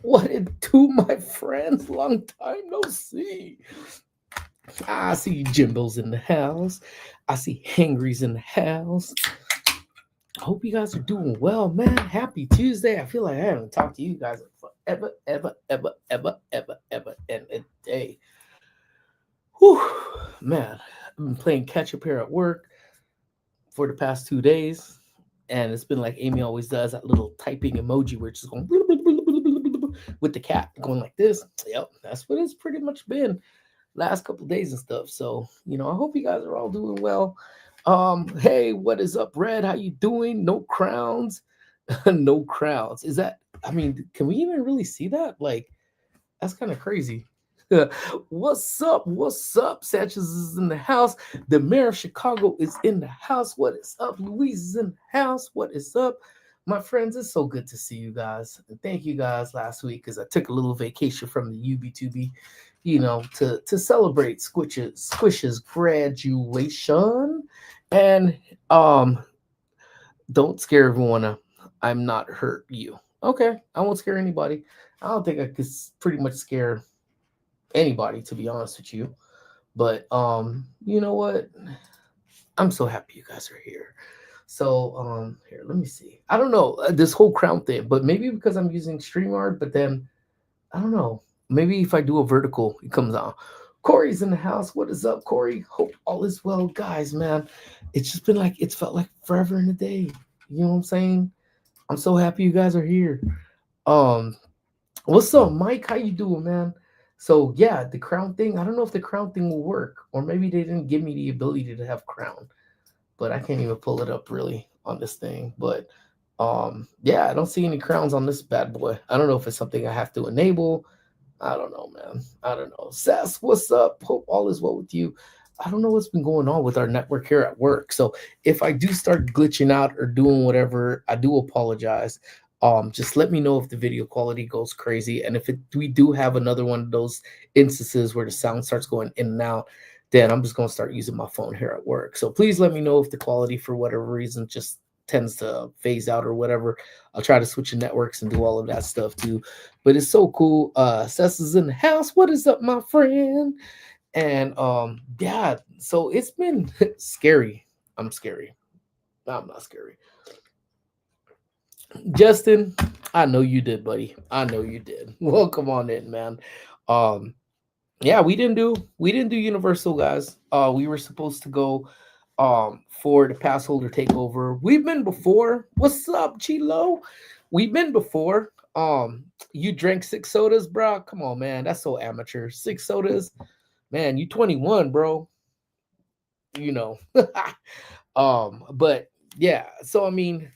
What it do, my friends? Long time no see. I see Jimbo's in the house. I see Hangry's in the house. I hope you guys are doing well, man. Happy Tuesday. I feel like I haven't talked to you guys forever, ever, and a day. Whew, man. I've been playing catch up here at work for the past 2 days, and it's been like Amy always does that little typing emoji where it's just going with the cat going like this. Yep, that's what it's pretty much been last couple days and stuff. So, I hope you guys are all doing well. Hey, what is up, Red? How you doing? No crowns. No crowns. Is that, I mean, can we even really see that? Like, that's kind of crazy. What's up? What's up? Sanchez is in the house. The mayor of Chicago is in the house. What is up? Louise is in the house. What is up? My friends, it's so good to see you guys. And thank you guys last week because I took a little vacation from the UB2B, to celebrate Squish's graduation. And don't scare everyone. I'm not hurt you. Okay, I won't scare anybody. I don't think I could pretty much scare anybody, to be honest with you. But you know what? I'm so happy you guys are here. So here, let me see. I don't know this whole crown thing, but maybe because I'm using StreamYard, but then I don't know. Maybe if I do a vertical, it comes on. Corey's in the house. What is up, Corey? Hope all is well, guys. Man, it's just been like it's felt like forever in a day. You know what I'm saying? I'm so happy you guys are here. Um, what's up, Mike? How you doing, man? So yeah, the crown thing. I don't know if the crown thing will work, or maybe they didn't give me the ability to have crown, but I can't even pull it up really on this thing. But yeah, I don't see any crowns on this bad boy. I don't know if it's something I have to enable. I don't know, man. I don't know. Sass, what's up? Hope all is well with you. I don't know what's been going on with our network here at work. So if I do start glitching out or doing whatever, I do apologize. Just let me know if the video quality goes crazy. And if we do have another one of those instances where the sound starts going in and out, then I'm just gonna start using my phone here at work. So please let me know if the quality for whatever reason just tends to phase out or whatever. I'll try to switch the networks and do all of that stuff too. But it's so cool. Sess is in the house. What is up, my friend? And yeah, so it's been scary. I'm scary. I'm not scary. Justin, I know you did, buddy. I know you did. Welcome on in, man. Um, yeah, we didn't do Universal, guys. We were supposed to go for the pass holder takeover. We've been before. What's up, Chilo? We've been before. You drank 6 sodas, bro. Come on, man. That's so amateur. 6 sodas, man. You 21, bro. You know. But yeah. So I mean,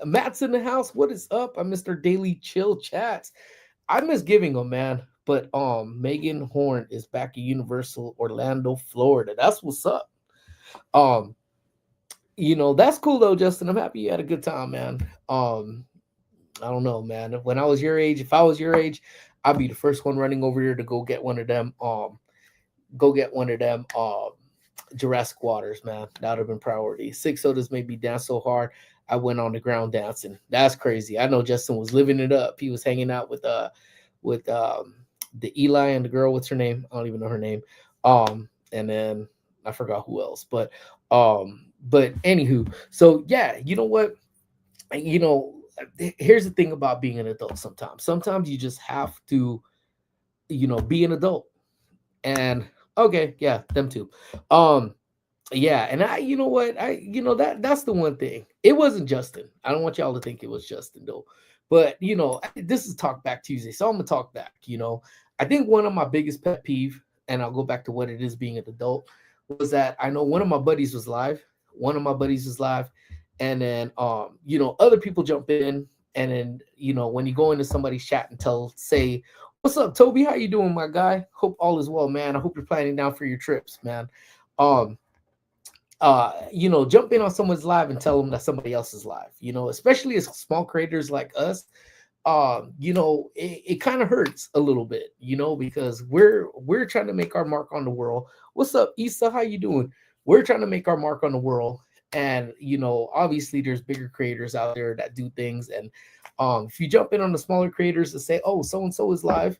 Matt's in the house. What is up? I'm Mr. Daily Chill Chats. I miss giving them, man. But Megan Horn is back at Universal Orlando, Florida. That's what's up. Um, that's cool though, Justin. I'm happy you had a good time, man. I don't know, man. When I was your age, if I was your age, I'd be the first one running over here to go get one of them. Go get one of them. Jurassic Waters, man. That would have been priority. 6 sodas made me dance so hard. I went on the ground dancing. That's crazy. I know Justin was living it up. He was hanging out with the Eli and the girl. What's her name? I don't even know her name. And then I forgot who else. But anywho, so yeah, you know what? You know, here's the thing about being an adult. Sometimes you just have to, be an adult. And okay, yeah, them too. Um, yeah, and you know what, that's the one thing. It wasn't Justin. I don't want y'all to think it was Justin though. But this is Talk Back Tuesday, so I'm gonna talk back. I think one of my biggest pet peeve, and I'll go back to what it is being an adult, was that I know one of my buddies was live. One of my buddies was live, and then other people jump in, and then when you go into somebody's chat and say, "What's up, Toby? How you doing, my guy? Hope all is well, man. I hope you're planning down for your trips, man." Um, jump in on someone's live and tell them that somebody else is live, especially as small creators like us. It kind of hurts a little bit, because we're trying to make our mark on the world. What's up, Issa? How you doing? We're trying to make our mark on the world. And obviously there's bigger creators out there that do things. And if you jump in on the smaller creators to say, oh, so and so is live,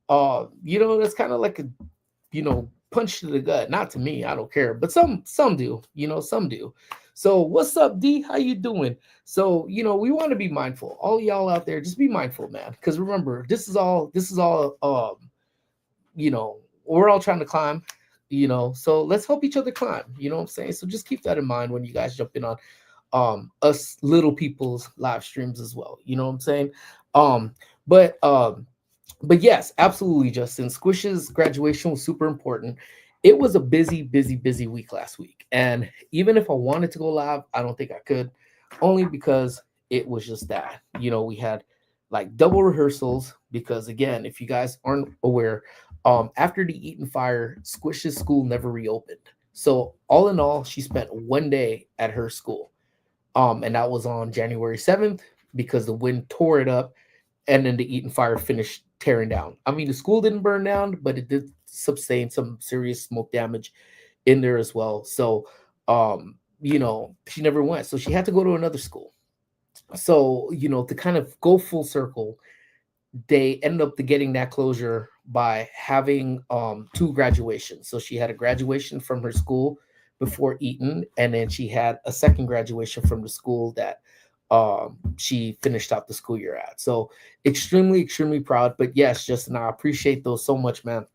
that's kind of like a punch to the gut. Not to me, I don't care, but some do, some do. So what's up, D? How you doing? So we want to be mindful. All y'all out there, just be mindful, man. Because remember, this is all we're all trying to climb. So let's help each other climb. You know what I'm saying? So just keep that in mind when you guys jump in on us little people's live streams as well. You know what I'm saying? Um, but but yes, absolutely, Justin. Squish's graduation was super important. It was a busy, busy, busy week last week. And even if I wanted to go live, I don't think I could, only because it was just that. We had like double rehearsals because, again, if you guys aren't aware, after the Eaton fire, Squish's school never reopened. So all in all, she spent one day at her school. And that was on January 7th because the wind tore it up, and then the Eaton fire finished tearing down. I mean, the school didn't burn down, but it did sustain some serious smoke damage in there as well. So, she never went. So she had to go to another school. So, to kind of go full circle, they ended up getting that closure by having two graduations. So she had a graduation from her school before Eaton, and then she had a second graduation from the school that she finished out the school year at. So extremely, extremely proud. But yes, Justin, I appreciate those so much, man.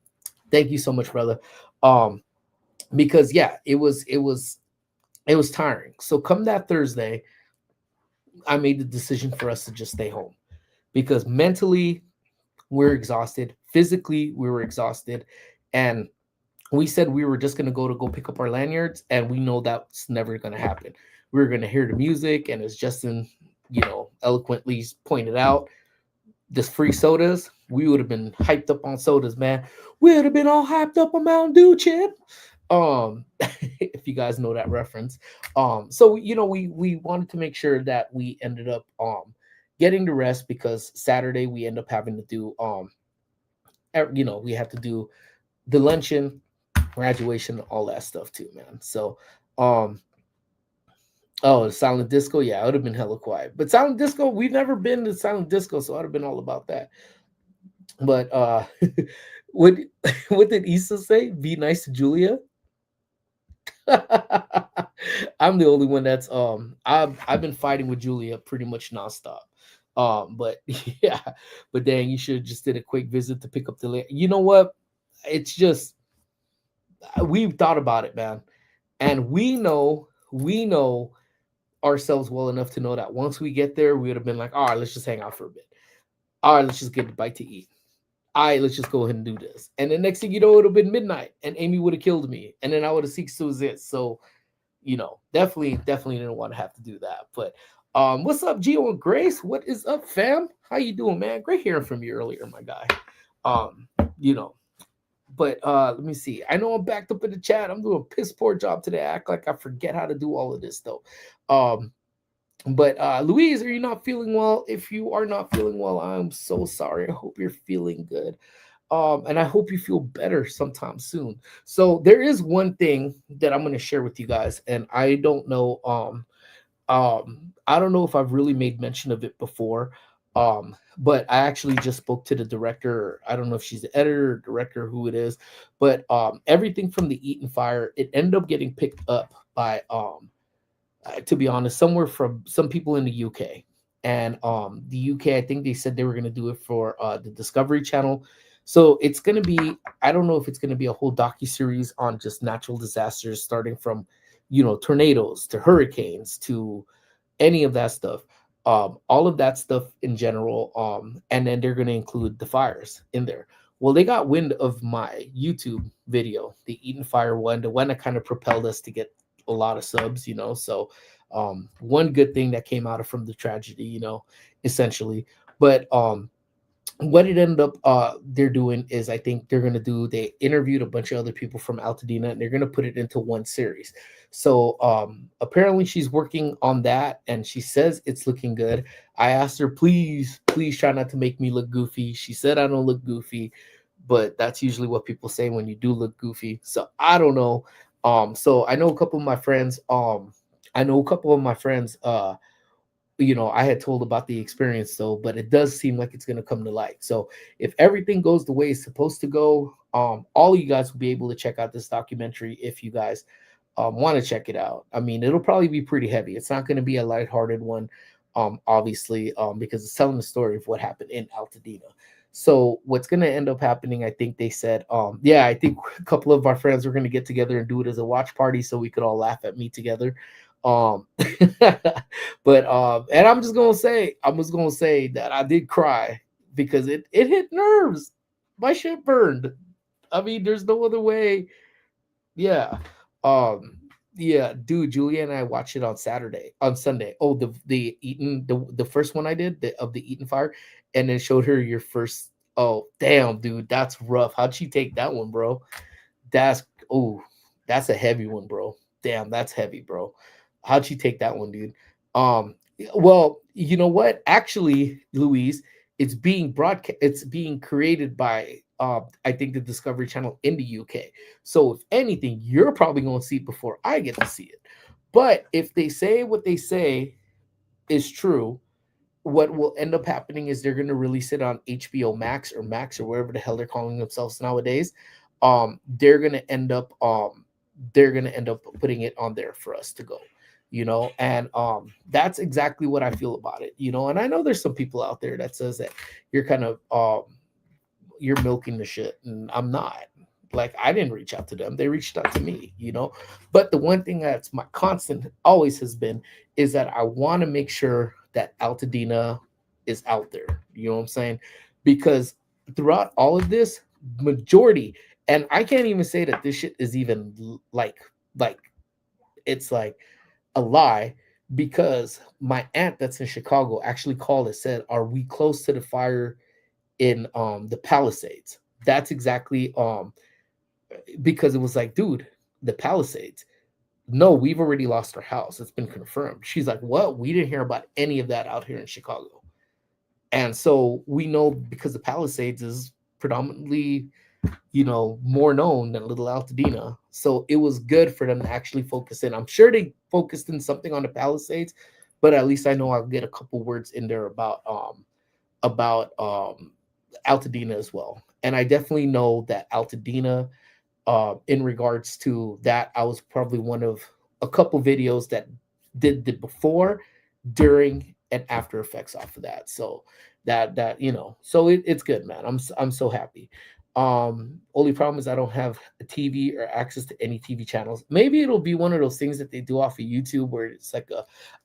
Thank you so much, brother. Um, because yeah, it was tiring. So come that Thursday, I made the decision for us to just stay home because mentally we're exhausted, physically we were exhausted, and we said we were just gonna go pick up our lanyards, and we know that's never gonna happen. We were gonna hear the music, and as Justin, eloquently pointed out, this free sodas, we would have been hyped up on sodas, man. We would have been all hyped up on Mountain Dew, Chip. If you guys know that reference. So we wanted to make sure that we ended up getting the rest because Saturday we end up having to do we have to do the luncheon, graduation, all that stuff too, man. So um oh, the silent disco, yeah, it would have been hella quiet. But silent disco, we've never been to silent disco, so I'd have been all about that. But what what did Issa say? Be nice to Julia. I'm the only one that's I've been fighting with Julia pretty much nonstop. But yeah, but dang, you should have just did a quick visit to pick up the you know what? It's just we've thought about it, man. And we know ourselves well enough to know that once we get there, we would have been like, all right, let's just hang out for a bit. All right, let's just get a bite to eat. All right, let's just go ahead and do this. And the next thing you know, it would have been midnight and Amy would have killed me. And then I would have ceased to exist. So, definitely didn't want to have to do that. But what's up, Gio and Grace? What is up, fam? How you doing, man? Great hearing from you earlier, my guy. Um, you know, but let me see. I know I'm backed up in the chat. I'm doing a piss poor job today. I act like I forget how to do all of this though. But Louise, are you not feeling well? If you are not feeling well, I'm so sorry. I hope you're feeling good. And I hope you feel better sometime soon. So there is one thing that I'm going to share with you guys, and I don't know. I don't know if I've really made mention of it before. But I actually just spoke to the director. I don't know if she's the editor or director, who it is, but everything from the Eaton fire, it ended up getting picked up by to be honest, somewhere from some people in the UK. And the UK, I think they said they were going to do it for the Discovery Channel. So it's going to be, I don't know if it's going to be a whole docu-series on just natural disasters, starting from, tornadoes to hurricanes to any of that stuff. All of that stuff in general. And then they're going to include the fires in there. Well, they got wind of my YouTube video, the Eaton Fire one, the one that kind of propelled us to get a lot of subs, So one good thing that came out of from the tragedy, essentially. But what it ended up they're doing is, I think they interviewed a bunch of other people from Altadena, and they're gonna put it into one series. So apparently she's working on that, and she says it's looking good. I asked her, please try not to make me look goofy. She said I don't look goofy, but that's usually what people say when you do look goofy. So I don't know. So I know a couple of my friends I know a couple of my friends, I had told about the experience though, but it does seem like it's going to come to light. So if everything goes the way it's supposed to go, all of you guys will be able to check out this documentary if you guys want to check it out. I mean, it'll probably be pretty heavy. It's not going to be a lighthearted one, obviously, because it's telling the story of what happened in Altadena. So what's going to end up happening, I think they said, yeah, I think a couple of our friends were going to get together and do it as a watch party so we could all laugh at me together. Um, but and I'm just gonna say that I did cry because it hit nerves. My shit burned. I mean, there's no other way. Yeah. Um, yeah, dude, Julia and I watched it on Sunday. Oh, the first one I did, of the Eaton fire, and then showed her your first. Oh, damn, dude, that's rough. How'd she take that one, bro? That's oh, that's a heavy one, bro. Damn, that's heavy, bro. How'd you take that one, dude? Well, you know what? Actually, Louise, it's being created by I think the Discovery Channel in the UK. So if anything, you're probably gonna see it before I get to see it. But if they say what they say is true, what will end up happening is they're going to release it on HBO Max or wherever the hell they're calling themselves nowadays. They're going to end up putting it on there for us to go, and that's exactly what I feel about it, and I know there's some people out there that says that you're kind of you're milking the shit, and I'm not. Like, I didn't reach out to them, they reached out to me. But the one thing that's my constant always has been is that I want to make sure that Altadena is out there, you know what I'm saying? Because throughout all of this, majority, and I can't even say that this shit is even like it's like a lie, because my aunt that's in Chicago actually called and said, "Are we close to the fire in the Palisades?" That's exactly because it was like, dude, the Palisades. No, we've already lost our house. It's been confirmed. She's like, what? We didn't hear about any of that out here in Chicago. And so we know, because the Palisades is predominantly, more known than Little Altadena. So it was good for them to actually focus in. I'm sure they focused in something on the Palisades, but at least I know I'll get a couple words in there about Altadena as well. And I definitely know that Altadena, in regards to that, I was probably one of a couple videos that did the before, during, and after effects off of that. So so it's good, man. I'm so happy. Only problem is I don't have a TV or access to any TV channels. Maybe it'll be one of those things that they do off of YouTube where it's like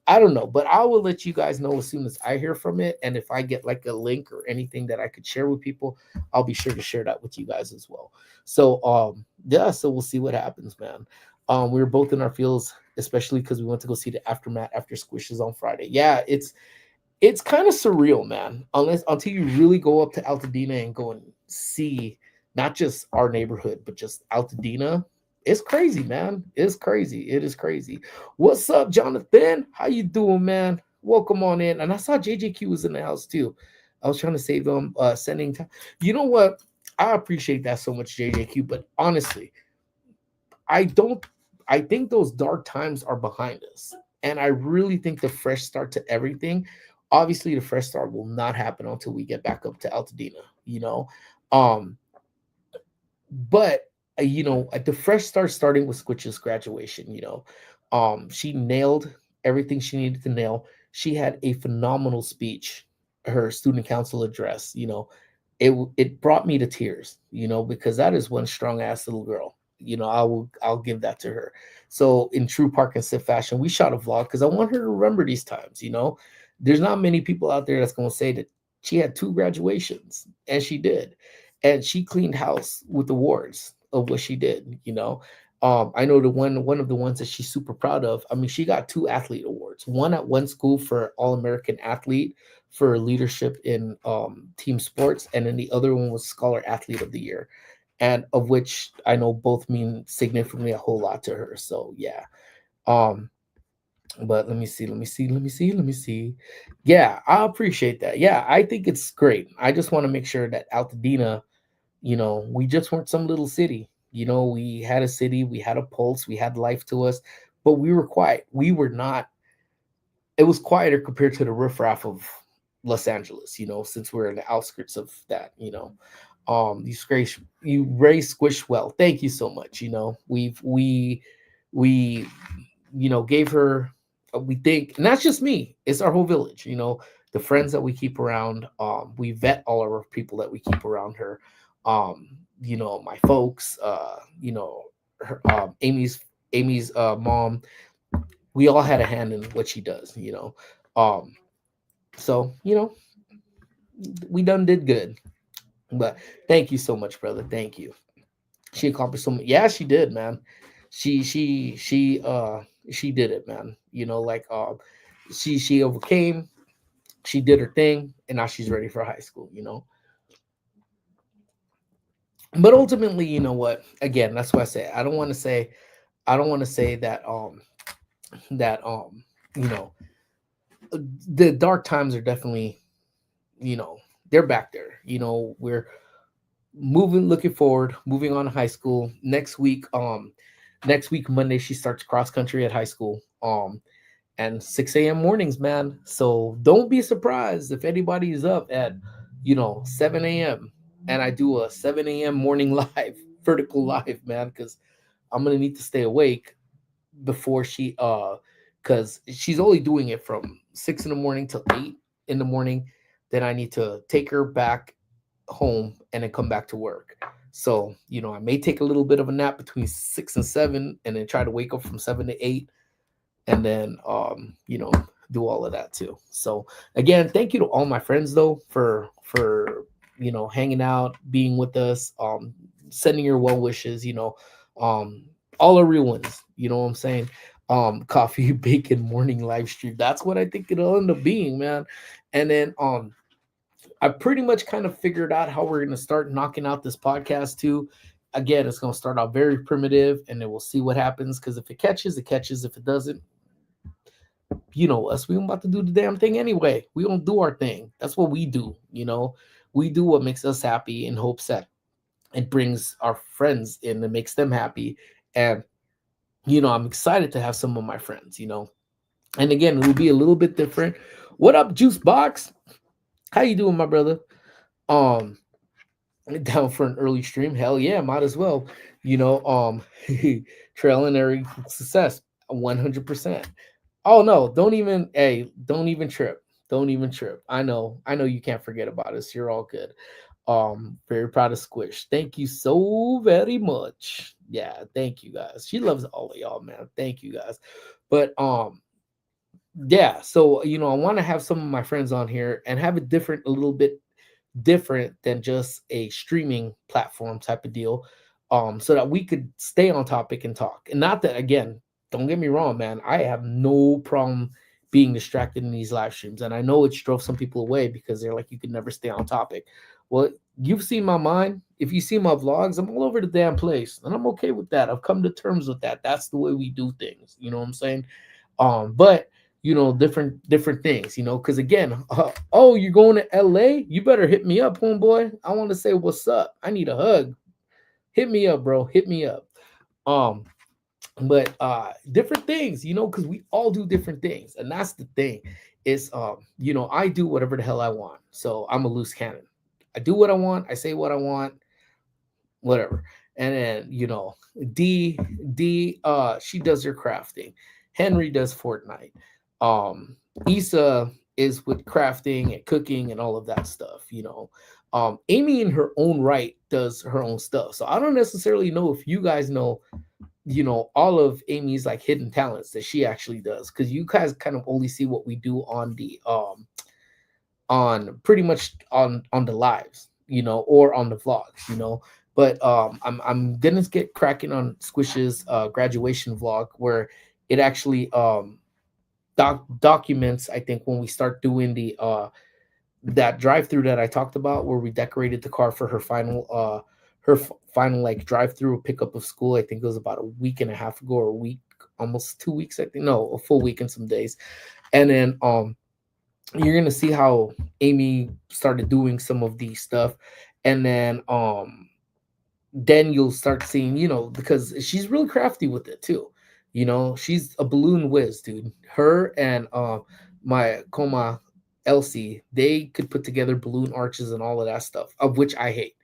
I don't know, but I will let you guys know as soon as I hear from it. And if I get like a link or anything that I could share with people, I'll be sure to share that with you guys as well. So yeah, so we'll see what happens, man. We were both in our fields, especially because we went to go see the Aftermath after Squishes on Friday. Yeah, it's kind of surreal, man. Until you really go up to Altadena and go and see not just our neighborhood, but just Altadena. It's crazy, man. It's crazy. It is crazy. What's up, Jonathan? How you doing, man? Welcome on in. And I saw JJQ was in the house too. I was trying to save them sending time. You know what? I appreciate that so much, JJQ. But honestly, I don't. I think those dark times are behind us, and I really think the fresh start to everything. Obviously, the fresh start will not happen until we get back up to Altadena. Um, but at the fresh start, starting with Squitch's graduation. She nailed everything she needed to nail. She had a phenomenal speech, her student council address. It brought me to tears, because that is one strong ass little girl. I'll give that to her. So in true Park and Sip fashion, we shot a vlog because I want her to remember these times. There's not many people out there that's going to say that she had two graduations, and she did, and she cleaned house with awards of what she did. I know one of the ones that she's super proud of. I mean, she got two athlete awards. One at one school for All American Athlete for leadership in team sports, and then the other one was Scholar Athlete of the Year, and of which I know both mean significantly a whole lot to her. So yeah. But let me see. Yeah, I appreciate that. Yeah, I think it's great. I just want to make sure that Altadena, we just weren't some little city. We had a city, we had a pulse, we had life to us. but we were quiet. We were not. It was quieter compared to the riffraff of Los Angeles, since we're in the outskirts of that, you raised Squish well. Thank you so much. We gave her, we think, and that's just me, it's our whole village, the friends that we keep around. We vet all of our people that we keep around her. My folks, her, Amy's mom, we all had a hand in what she does. Um, so, we done did good. But thank you so much, brother. Thank you. She accomplished so much. Yeah, she did, man. She did it, man. She overcame, she did her thing, and now she's ready for high school. But ultimately, you know what? Again, that's what I say. I don't want to say that you know, the dark times are definitely, you know, they're back there. We're looking forward, moving on to high school. Next week Monday she starts cross country at high school. And 6 a.m. mornings, man. So don't be surprised if anybody is up at 7 a.m. and I do a 7 a.m. morning live, vertical live, man, because I'm gonna need to stay awake before because she's only doing it from 6 in the morning till 8 in the morning. Then I need to take her back home and then come back to work. So, I may take a little bit of a nap between 6 and 7 and then try to wake up from 7 to 8, and then do all of that too. So again, thank you to all my friends though for hanging out, being with us, sending your well wishes, um all are real ones, you know what I'm saying? Coffee bacon morning live stream, that's what I think it'll end up being, man. And then I pretty much kind of figured out how we're going to start knocking out this podcast too. Again, it's going to start out very primitive, and then we'll see what happens, because if it catches, it catches. If it doesn't, us, we about to do the damn thing anyway. We don't do our thing. That's what we do. We do what makes us happy in hopes that it brings our friends in and makes them happy. And I'm excited to have some of my friends. And again, it'll be a little bit different. What up, Juice Box? How you doing, my brother? um Down for an early stream? Hell yeah, might as well. Trailing every success, 100%. Oh no, don't even trip. Don't even trip. I know you can't forget about us. You're all good. Very proud of Squish. Thank you so very much. Yeah, thank you guys. She loves all of y'all, man. Thank you guys. But yeah, so I want to have some of my friends on here and have it different, a little bit different than just a streaming platform type of deal, so that we could stay on topic and talk. And not that, again, don't get me wrong, man, I have no problem being distracted in these live streams, and I know it's drove some people away because they're like, you could never stay on topic. Well, you've seen my mind. If you see my vlogs, I'm all over the damn place, and I'm okay with that. I've come to terms with that. That's the way we do things, you know what I'm saying? But different things, because again, oh, you're going to LA? You better hit me up, homeboy. I want to say what's up. I need a hug. Hit me up, bro. Hit me up. Um, but different things, because we all do different things, and that's the thing. Is I do whatever the hell I want. So I'm a loose cannon. I do what I want, I say what I want, whatever. And then D she does her crafting. Henry does Fortnite. um Issa is with crafting and cooking and all of that stuff. Amy in her own right does her own stuff, so I don't necessarily know if you guys know all of Amy's like hidden talents that she actually does, because you guys kind of only see what we do on pretty much on the lives, or on the vlogs. But I'm gonna get cracking on Squish's graduation vlog, where it actually documents, I think, when we start doing the that drive through that I talked about, where we decorated the car for her final like drive through pickup of school. I think it was about a week and a half ago, or a week, almost 2 weeks, I think. No, a full week and some days. And then you're gonna see how Amy started doing some of these stuff. And then you'll start seeing, because she's really crafty with it too. She's a balloon whiz, dude. Her and my coma Elsie, they could put together balloon arches and all of that stuff, of which I hate.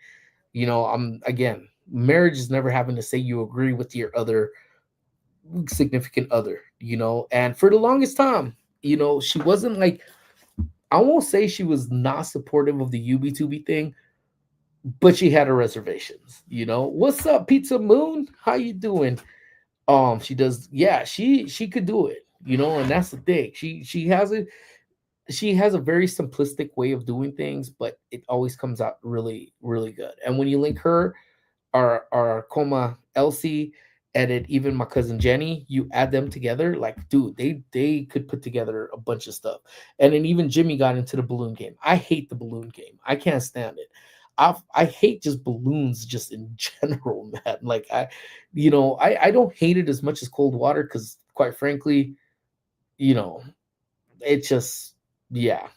I'm again, marriage is never having to say you agree with your other significant other, and for the longest time, she wasn't like, I won't say she was not supportive of the UB2B thing, but she had her reservations. What's up, Pizza Moon? How you doing? She does, yeah, she could do it, and that's the thing. She has a very simplistic way of doing things, but it always comes out really, really good. And when you link her, our coma Elsie, and then even my cousin Jenny, you add them together, like, dude, they could put together a bunch of stuff. And then even Jimmy got into the balloon game. I hate the balloon game. I can't stand it. I hate just balloons just in general, man. Like I don't hate it as much as cold water because quite frankly, you know, it just, yeah,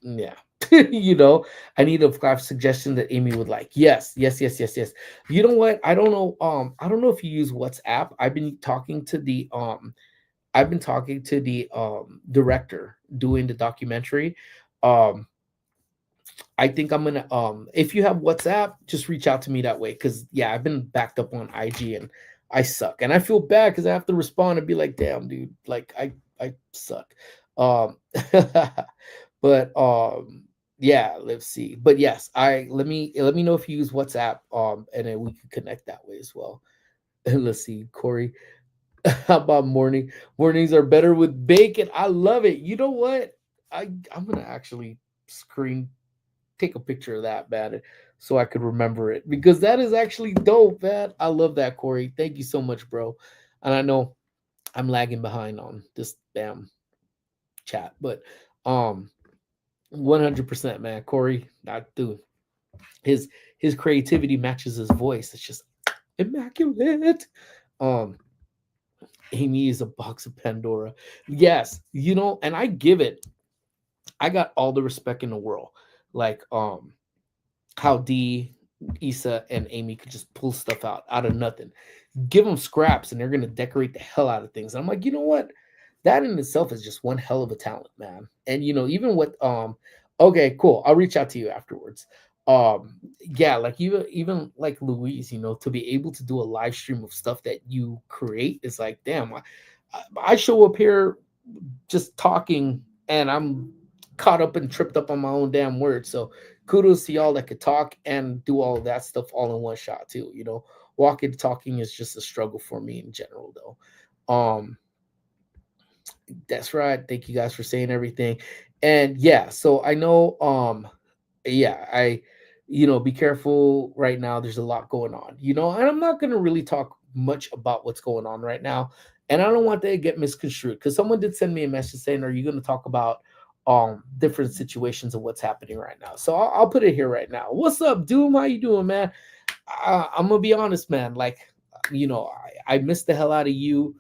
yeah. you know, I need a class suggestion that Amy would like. Yes, yes, yes, yes, yes. You know what? I don't know if you use WhatsApp. I've been talking to the director doing the documentary. Um I think I'm gonna if you have WhatsApp, just reach out to me that way. Cause yeah, I've been backed up on IG and I suck. And I feel bad because I have to respond and be like, damn, dude, like I suck. Um but yeah, let's see. But yes, I let me know if you use WhatsApp, and then we can connect that way as well. And let's see, Corey. How about mornings are better with bacon? I love it. You know what? I'm gonna actually screen take a picture of that, man, so I could remember it because that is actually dope, man. I love that, Corey. Thank you so much, bro. And I know I'm lagging behind on this damn chat, but um 100%, man. Corey, not dude. His his creativity matches his voice. It's just immaculate. Um Amy is a box of Pandora. Yes, and I give it. I got all the respect in the world. Like how D, Issa, and Amy could just pull stuff out of nothing. Give them scraps, and they're gonna decorate the hell out of things. And I'm like, you know what? That in itself is just one hell of a talent, man. And even with okay, cool. I'll reach out to you afterwards. Yeah, like even like Louise, to be able to do a live stream of stuff that you create is like, damn. I show up here just talking, and I'm caught up and tripped up on my own damn words. So kudos to y'all that could talk and do all of that stuff all in one shot too. Walking talking is just a struggle for me in general though. That's right. Thank you guys for saying everything. And yeah, so I know yeah, be careful right now. There's a lot going on, and I'm not gonna really talk much about what's going on right now. And I don't want that to get misconstrued because someone did send me a message saying, are you gonna talk about different situations of what's happening right now? So I'll put it here right now. What's up, Doom? How you doing, man? I'm gonna be honest, man. Like, I missed the hell out of you.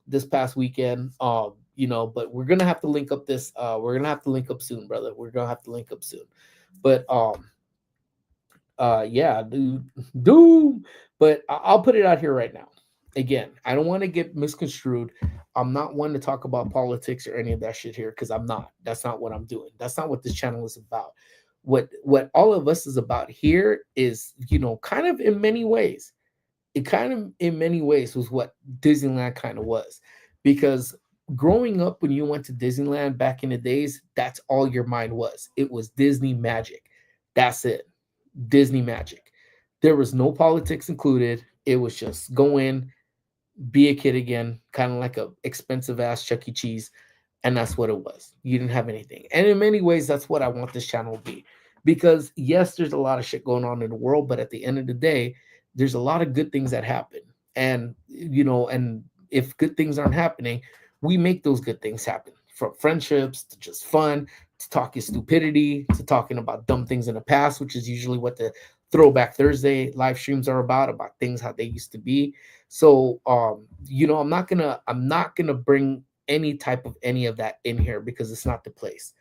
This past weekend. But we're gonna have to link up this. We're gonna have to link up soon, brother. We're gonna have to link up soon. But yeah, dude, doom. But I'll put it out here right now. Again, I don't want to get misconstrued. I'm not one to talk about politics or any of that shit here because I'm not. That's not what I'm doing. That's not what this channel is about. What all of us is about here is, kind of in many ways. It kind of in many ways was what Disneyland kind of was. Because growing up when you went to Disneyland back in the days, that's all your mind was. It was Disney magic. That's it. Disney magic. There was no politics included. It was just go in, be a kid again, kind of like a expensive ass Chuck E. Cheese, and that's what it was. You didn't have anything. And in many ways, that's what I want this channel to be. Because yes, there's a lot of shit going on in the world, but at the end of the day, there's a lot of good things that happen. And and if good things aren't happening, we make those good things happen. From friendships to just fun, to talking stupidity, to talking about dumb things in the past, which is usually what the Throwback Thursday live streams are about things how they used to be. So I'm not gonna bring any type of any of that in here because it's not the place.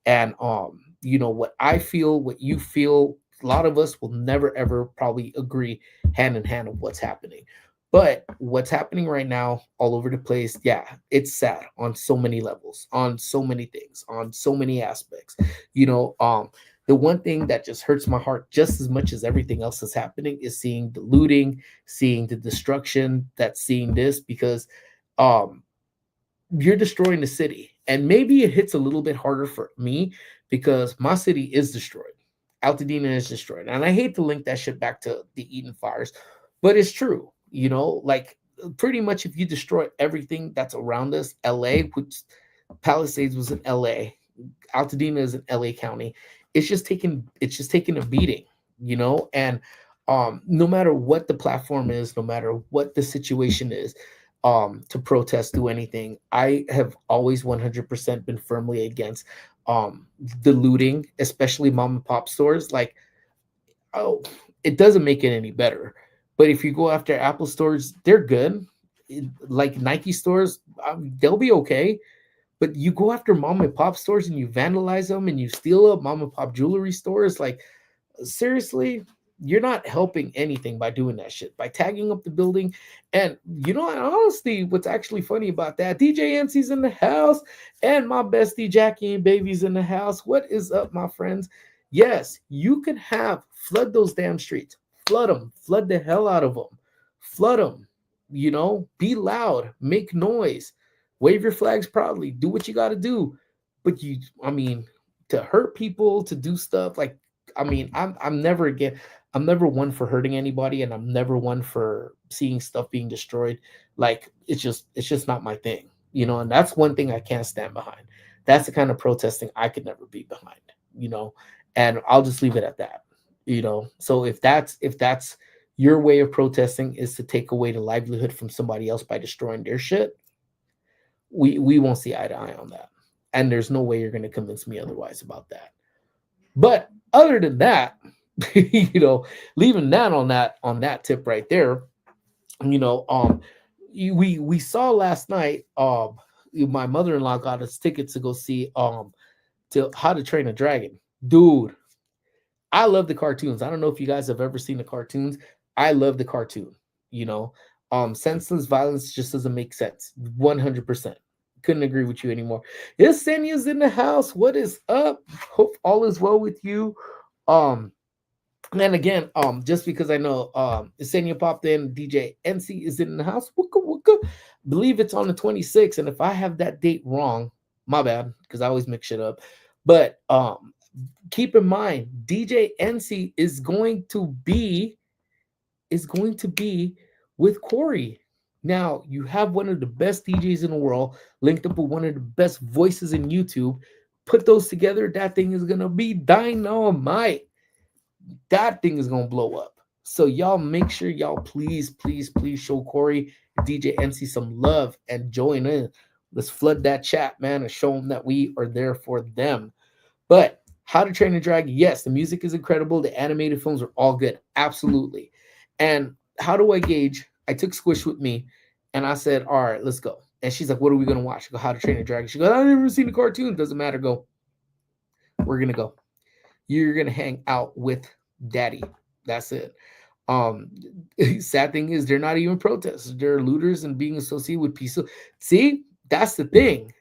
And what I feel, what you feel, a lot of us will never ever probably agree hand in hand of what's happening. But what's happening right now all over the place, yeah, it's sad on so many levels, on so many things, on so many aspects. You know, the one thing that just hurts my heart just as much as everything else that's happening is seeing the looting, seeing the destruction, that's seeing this because um you're destroying the city. And maybe it hits a little bit harder for me because my city is destroyed. Altadena is destroyed. And I hate to link that shit back to the Eden fires, but it's true. You know, like pretty much if you destroy everything that's around us, LA, which Palisades was in LA, Altadena is in LA County, it's just taking a beating, you know, and no matter what the platform is, no matter what the situation is, to protest, do anything. I have always 100% been firmly against um, the looting, especially mom and pop stores. Like, oh, it doesn't make it any better. But if you go after Apple stores, they're good. Like Nike stores, they'll be okay. But you go after mom and pop stores and you vandalize them and you steal up mom and pop jewelry stores, like seriously, you're not helping anything by doing that shit, by tagging up the building. And you know, honestly, what's actually funny about that, DJ NC's in the house and my bestie Jackie and Baby's in the house. What is up, my friends? Yes, you can have flood those damn streets, flood the hell out of them, flood them, you know, be loud, make noise, wave your flags proudly, do what you got to do. But you, I mean, to hurt people, to do stuff like, I mean, I'm never again. I'm never one for hurting anybody, and I'm never one for seeing stuff being destroyed. Like it's just not my thing, you know. And that's one thing I can't stand behind. That's the kind of protesting I could never be behind, you know. And I'll just leave it at that, you know. So if that's your way of protesting is to take away the livelihood from somebody else by destroying their shit, we won't see eye to eye on that. And there's no way you're going to convince me otherwise about that. But other than that, you know, leaving that on that tip right there, you know, we saw last night. My mother-in-law got us tickets to go see to How to Train a Dragon. Dude, I love the cartoons. I don't know if you guys have ever seen the cartoons. I love the cartoon. You know, senseless violence just doesn't make sense. 100%. Couldn't agree with you anymore. Yesenia's in the house. What is up? Hope all is well with you. Um, and again, just because I know Yesenia popped in, DJ NC is in the house. Wooka wooka. Believe it's on the 26th. And if I have that date wrong, my bad, because I always mix shit up. But keep in mind, DJ NC is going to be with Corey. Now, you have one of the best DJs in the world linked up with one of the best voices in YouTube. Put those together, that thing is going to be dynamite. That thing is going to blow up. So, y'all make sure y'all please, please, please show Corey, DJ NC some love and join in. Let's flood that chat, man, and show them that we are there for them. But How to Train a Dragon, yes, the music is incredible. The animated films are all good. Absolutely. And how do I gauge? I took Squish with me and I said, all right, let's go. And she's like, what are we going to watch? I go, How to Train a Dragon. She goes, I've never seen the cartoon. Doesn't matter. Go. We're going to go. You're going to hang out with daddy. That's it. Um, sad thing is, they're not even protesters. They're looters and being associated with peaceful. See, that's the thing.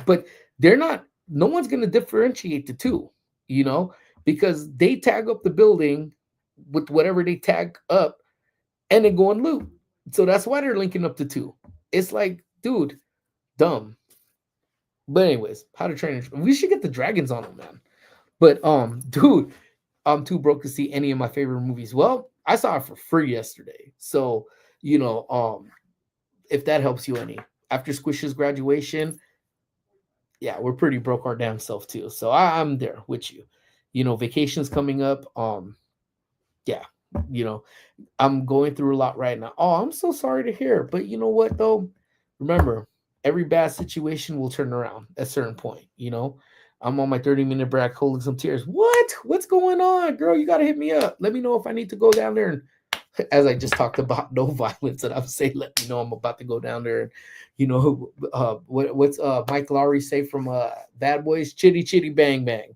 But they're not. No one's going to differentiate the two, you know, because they tag up the building with whatever they tag up, and then go and loot. So that's why they're linking up the two. It's like, dude, dumb. But anyways, How to Train. We should get the dragons on them, man. But dude, I'm too broke to see any of my favorite movies. Well, I saw it for free yesterday. So, you know, if that helps you any. After Squish's graduation, yeah, we're pretty broke our damn self too. So I'm there with you. You know, vacation's coming up. Yeah, you know, I'm going through a lot right now. Oh, I'm so sorry to hear. But you know what though? Remember, every bad situation will turn around at a certain point, you know. I'm on my 30-minute break holding some tears. What? What's going on, girl? You gotta hit me up. Let me know if I need to go down there and as I just talked about no violence, and I'm saying let me know I'm about to go down there and you know what's Mike Lowry say from Bad Boys? Chitty chitty bang bang.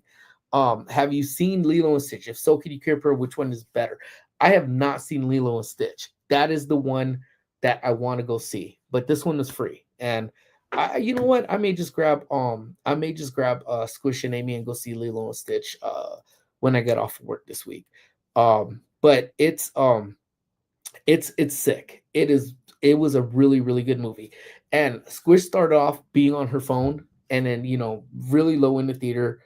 Have you seen Lilo and Stitch? If so, can you compare which one is better? I have not seen Lilo and Stitch. That is the one that I want to go see, but this one is free. And you know what? I may just grab Squish and Amy and go see Lilo and Stitch when I get off of work this week. But it's sick. It was a really really good movie. And Squish started off being on her phone, and then really low in the theater,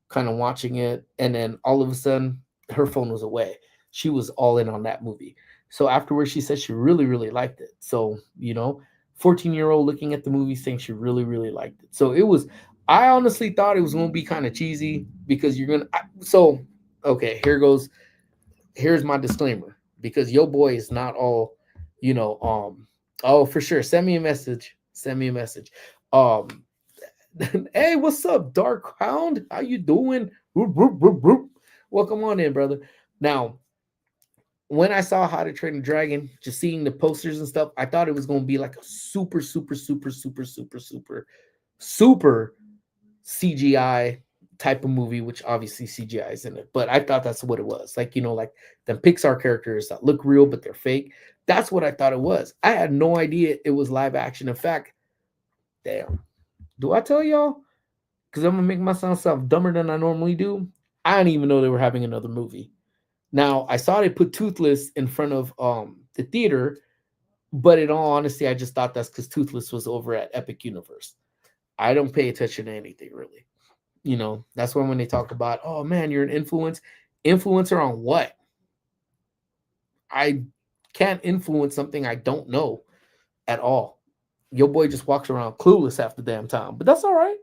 kind of watching it, and then all of a sudden her phone was away. She was all in on that movie. So afterwards she said she really really liked it. So 14-year-old looking at the movie saying she really really liked it. So it was, I honestly thought it was going to be kind of cheesy because so okay, here's my disclaimer, because your boy is not all, oh, for sure. Send me a message. Send me a message. Um, hey, what's up, Dark Hound? How you doing? Whoop, whoop, whoop, whoop. Welcome on in, brother. Now, when I saw How to Train a Dragon, just seeing the posters and stuff, I thought it was going to be like a super, super, super, super, super, super, super CGI type of movie, which obviously CGI is in it, but I thought that's what it was. Like, like the Pixar characters that look real, but they're fake. That's what I thought it was. I had no idea it was live action. In fact, damn, do I tell y'all? Because I'm going to make myself sound dumber than I normally do. I didn't even know they were having another movie. Now, I saw they put Toothless in front of the theater, but in all honesty, I just thought that's because Toothless was over at Epic Universe. I don't pay attention to anything really. That's when they talk about, oh man, you're an influencer on what? I can't influence something I don't know at all. Your boy just walks around clueless half the damn time, but that's all right,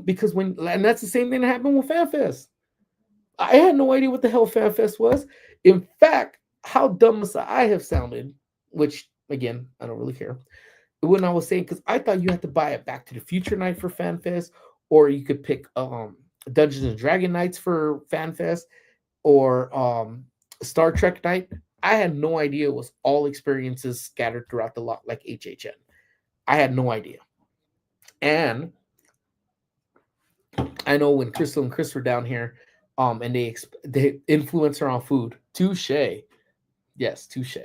because and that's the same thing that happened with FanFest. I had no idea what the hell FanFest was. In fact, how dumb must I have sounded, which again, I don't really care, when I was saying, because I thought you had to buy a Back to the Future night for FanFest, or you could pick Dungeons and Dragon nights for FanFest, or Star Trek night. I had no idea it was all experiences scattered throughout the lot like HHN. I had no idea. And I know when Crystal and Chris were down here, and they influence her on food. Touche. Yes, touche.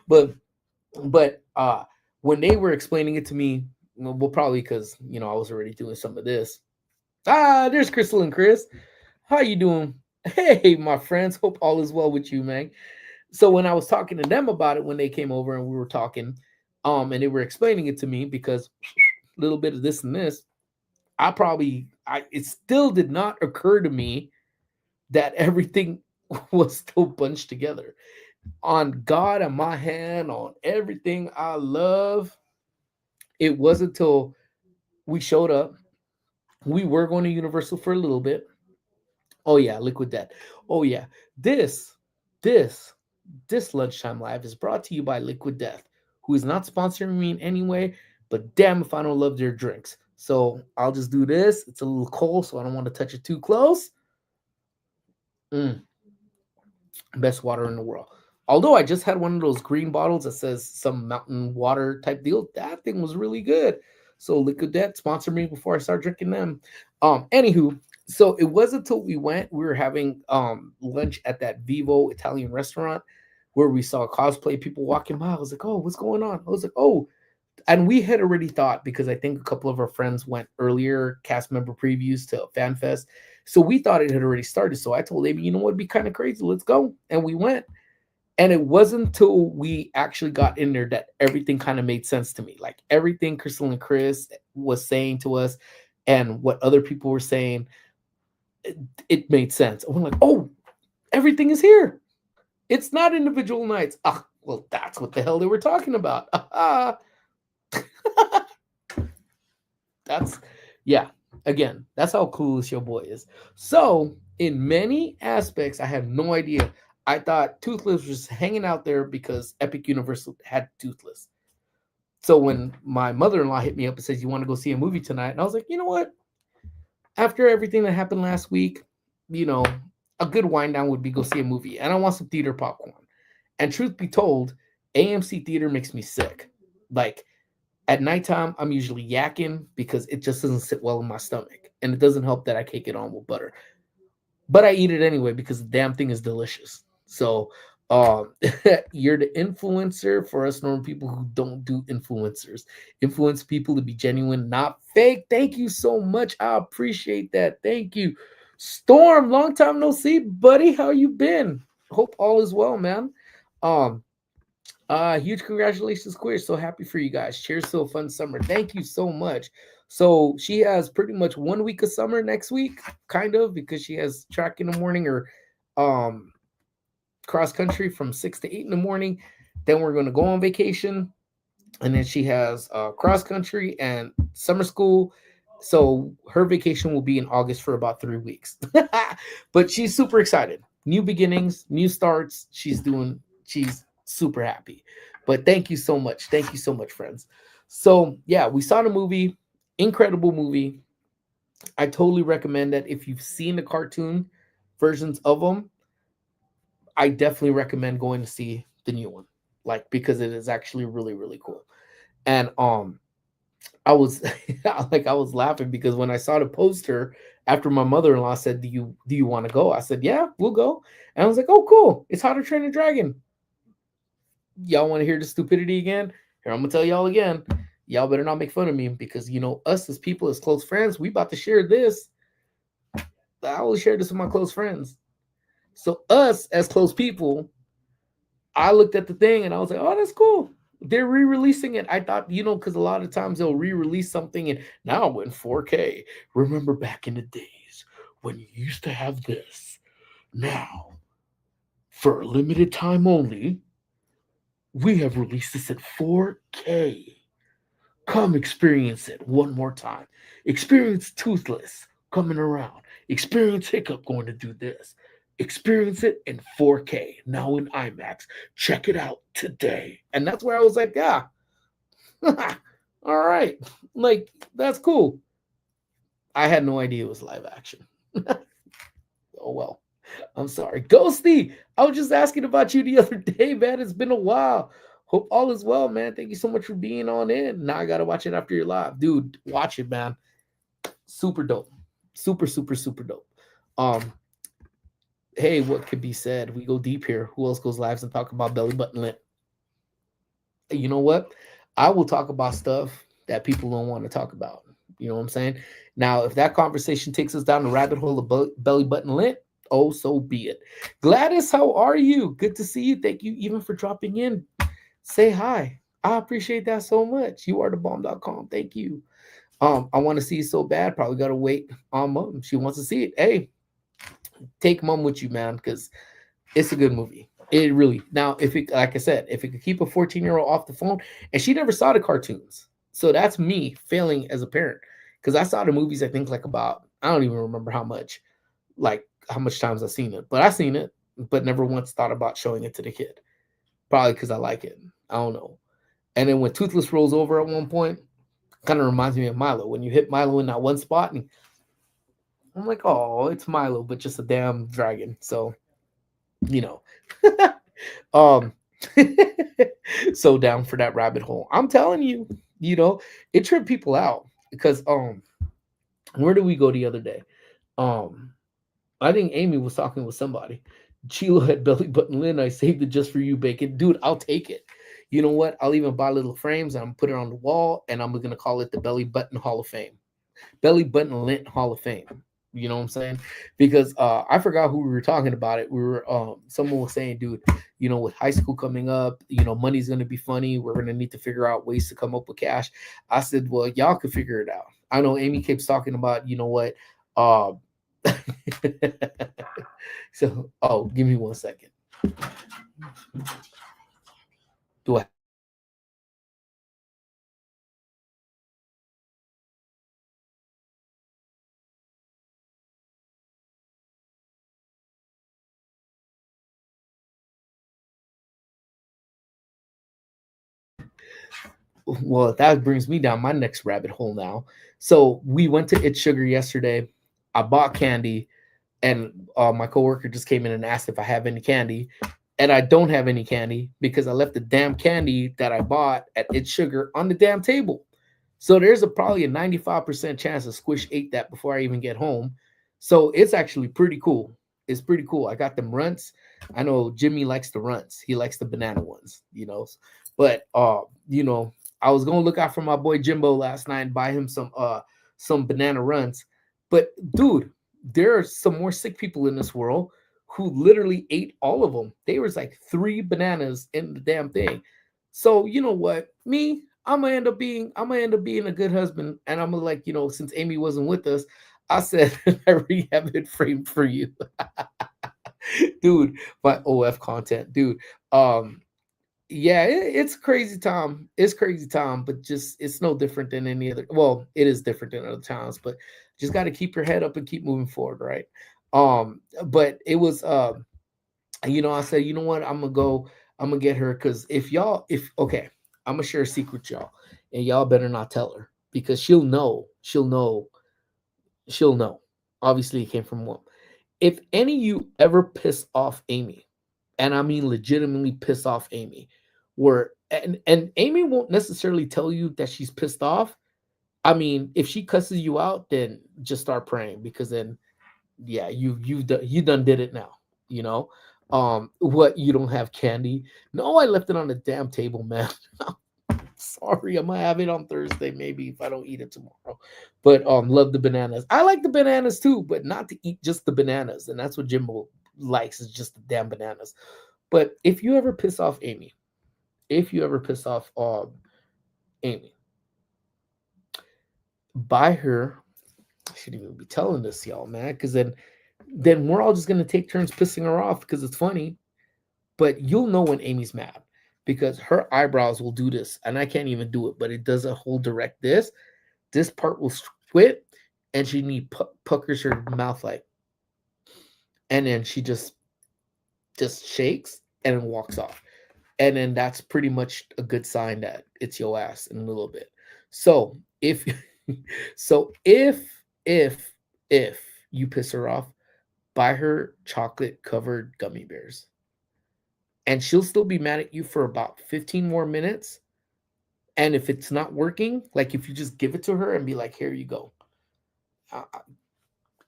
but when they were explaining it to me, well, probably because I was already doing some of this. There's Crystal and Chris. How you doing? Hey, my friends. Hope all is well with you, man. So when I was talking to them about it, when they came over and we were talking, and they were explaining it to me, because a little bit of this and this, it still did not occur to me that everything was still bunched together. On God and my hand, on everything I love, it wasn't until we showed up. We were going to Universal for a little bit. Oh yeah, Liquid Death. Oh yeah, this lunchtime live is brought to you by Liquid Death, who is not sponsoring me in any way, but damn if I don't love their drinks. So I'll just do this. It's a little cold, so I don't want to touch it too close. Best water in the world. Although I just had one of those green bottles that says some mountain water type deal. That thing was really good. So Liquid Death sponsor me before I start drinking them. Anywho, so it wasn't until we were having lunch at that Vivo Italian restaurant where we saw cosplay people walking by. I was like, oh, what's going on? I was like, oh, and we had already thought, because I think a couple of our friends went earlier, cast member previews to FanFest. So we thought it had already started. So I told Amy, you know what, it'd be kind of crazy. Let's go. And we went. And it wasn't until we actually got in there that everything kind of made sense to me. Like everything Crystal and Chris was saying to us and what other people were saying, it made sense. And we're like, oh, everything is here. It's not individual nights. Well, that's what the hell they were talking about. Again, that's how clueless your boy is. So in many aspects, I had no idea. I thought Toothless was hanging out there because Epic Universe had Toothless. So when my mother-in-law hit me up and says, you want to go see a movie tonight? And I was like, you know what? After everything that happened last week, a good wind down would be go see a movie. And I want some theater popcorn. And truth be told, AMC theater makes me sick. Like at nighttime, I'm usually yakking because it just doesn't sit well in my stomach. And it doesn't help that I cake it on with butter. But I eat it anyway because the damn thing is delicious. So Um, you're the influencer for us normal people who don't do influencers. Influence people to be genuine, not fake. Thank you so much. I appreciate that. Thank you. Storm, long time no see, buddy. How you been? Hope all is well, man. Um, huge congratulations, Queer. So happy for you guys. Cheers to a fun summer. Thank you so much. So she has pretty much 1 week of summer next week, kind of, because she has track in the morning or um cross country from 6 to 8 in the morning. Then we're going to go on vacation, and then she has cross country and summer school. So her vacation will be in August for about 3 weeks. But she's super excited. New beginnings, new starts. She's super happy. But thank you so much. Thank you so much, friends. So yeah, we saw the movie. Incredible movie. I totally recommend that if you've seen the cartoon versions of them, I definitely recommend going to see the new one, like because it is actually really really cool. And I was I was laughing because when I saw the poster after my mother-in-law said, "Do you want to go?" I said, "Yeah, we'll go." And I was like, "Oh, cool! It's How to Train a Dragon." Y'all want to hear the stupidity again? Here, I'm gonna tell y'all again. Y'all better not make fun of me because us as people, as close friends, we about to share this. I will share this with my close friends. So us as close people, I looked at the thing and I was like, oh, that's cool. They're re-releasing it. I thought, because a lot of times they'll re-release something and now in 4K. Remember back in the days when you used to have this. Now, for a limited time only, we have released this at 4K. Come experience it one more time. Experience Toothless coming around. Experience Hiccup going to do this. Experience it in 4K, now in IMAX. Check it out today. And that's where I was like, yeah, all right. Like, that's cool. I had no idea it was live action. Oh, well. I'm sorry. Ghosty, I was just asking about you the other day, man. It's been a while. Hope all is well, man. Thank you so much for being on in. Now I gotta watch it after you're live. Dude, watch it, man. Super dope. Super, super, super dope. Um, hey, what could be said? We go deep here. Who else goes lives and talk about belly button lint? You know what? I will talk about stuff that people don't want to talk about. You know what I'm saying? Now, if that conversation takes us down the rabbit hole of belly button lint, oh, so be it. Gladys, how are you? Good to see you. Thank you even for dropping in. Say hi. I appreciate that so much. You are the bomb.com. Thank you. I want to see it so bad. Probably gotta wait on mom. She wants to see it. Hey, take mom with you, man, because it's a good movie. It really now, if it like I said, if it could keep a 14-year-old off the phone, and she never saw the cartoons. So that's me failing as a parent. Because I saw the movies, I think like about, I don't even remember how much times I've seen it. But I've seen it, but never once thought about showing it to the kid. Probably because I like it. I don't know. And then when Toothless rolls over at one point, kind of reminds me of Milo. When you hit Milo in that one spot, and I'm like, oh, it's Milo, but just a damn dragon. So, you know. um so down for that rabbit hole. I'm telling you, it tripped people out because where did we go the other day? Um I think Amy was talking with somebody. Chilo had belly button Lynn. I saved it just for you, Bacon. Dude, I'll take it. You know what? I'll even buy little frames and I'm put it on the wall and I'm gonna call it the Belly Button Hall of Fame. Belly Button Lint Hall of Fame. You know what I'm saying? Because I forgot who we were talking about it. We were someone was saying, dude, with high school coming up, money's gonna be funny. We're gonna need to figure out ways to come up with cash. I said, well, y'all could figure it out. I know Amy keeps talking about, what, uh so, oh, give me 1 second. Do I? Well, that brings me down my next rabbit hole now. So we went to It's Sugar yesterday. I bought candy, and my coworker just came in and asked if I have any candy, and I don't have any candy because I left the damn candy that I bought at It's Sugar on the damn table. So there's probably a 95% chance that Squish ate that before I even get home. So it's actually pretty cool. It's pretty cool. I got them runts. I know Jimmy likes the runts. He likes the banana ones, But I was gonna look out for my boy Jimbo last night and buy him some banana runs. But dude, there are some more sick people in this world who literally ate all of them. There was like 3 bananas in the damn thing. So you know what? Me, I'm gonna end up being a good husband, and I'm gonna since Amy wasn't with us, I said I already have it framed for you, dude. My OF content, dude. Um, yeah, it's crazy time. It's crazy time, but just it's no different than any other. Well, it is different than other times, but just got to keep your head up and keep moving forward, right? But it was I said, you know what, I'm gonna get her because if okay, I'm gonna share a secret, with y'all, and y'all better not tell her because she'll know. Obviously, it came from one. If any of you ever piss off Amy, and I mean legitimately piss off Amy, where and Amy won't necessarily tell you that she's pissed off. I mean, if she cusses you out, then just start praying because then yeah, you done did it now. You know, what you don't have candy? No, I left it on the damn table, man. Sorry, I'm gonna have it on Thursday, maybe if I don't eat it tomorrow. But love the bananas. I like the bananas too, but not to eat just the bananas, and that's what Jimbo likes is just the damn bananas. But if you ever piss off Amy, if you ever piss off Amy, buy her. I shouldn't even be telling this, y'all, man, because then we're all just gonna take turns pissing her off because it's funny. But you'll know when Amy's mad because her eyebrows will do this, and I can't even do it, but it does a whole direct this. This part will squint, and she puckers her mouth like, and then she just shakes and then walks off, and then that's pretty much a good sign that it's your ass in a little bit. So if so if you piss her off, buy her chocolate covered gummy bears and she'll still be mad at you for about 15 more minutes. And if it's not working, like if you just give it to her and be like, here you go. Uh,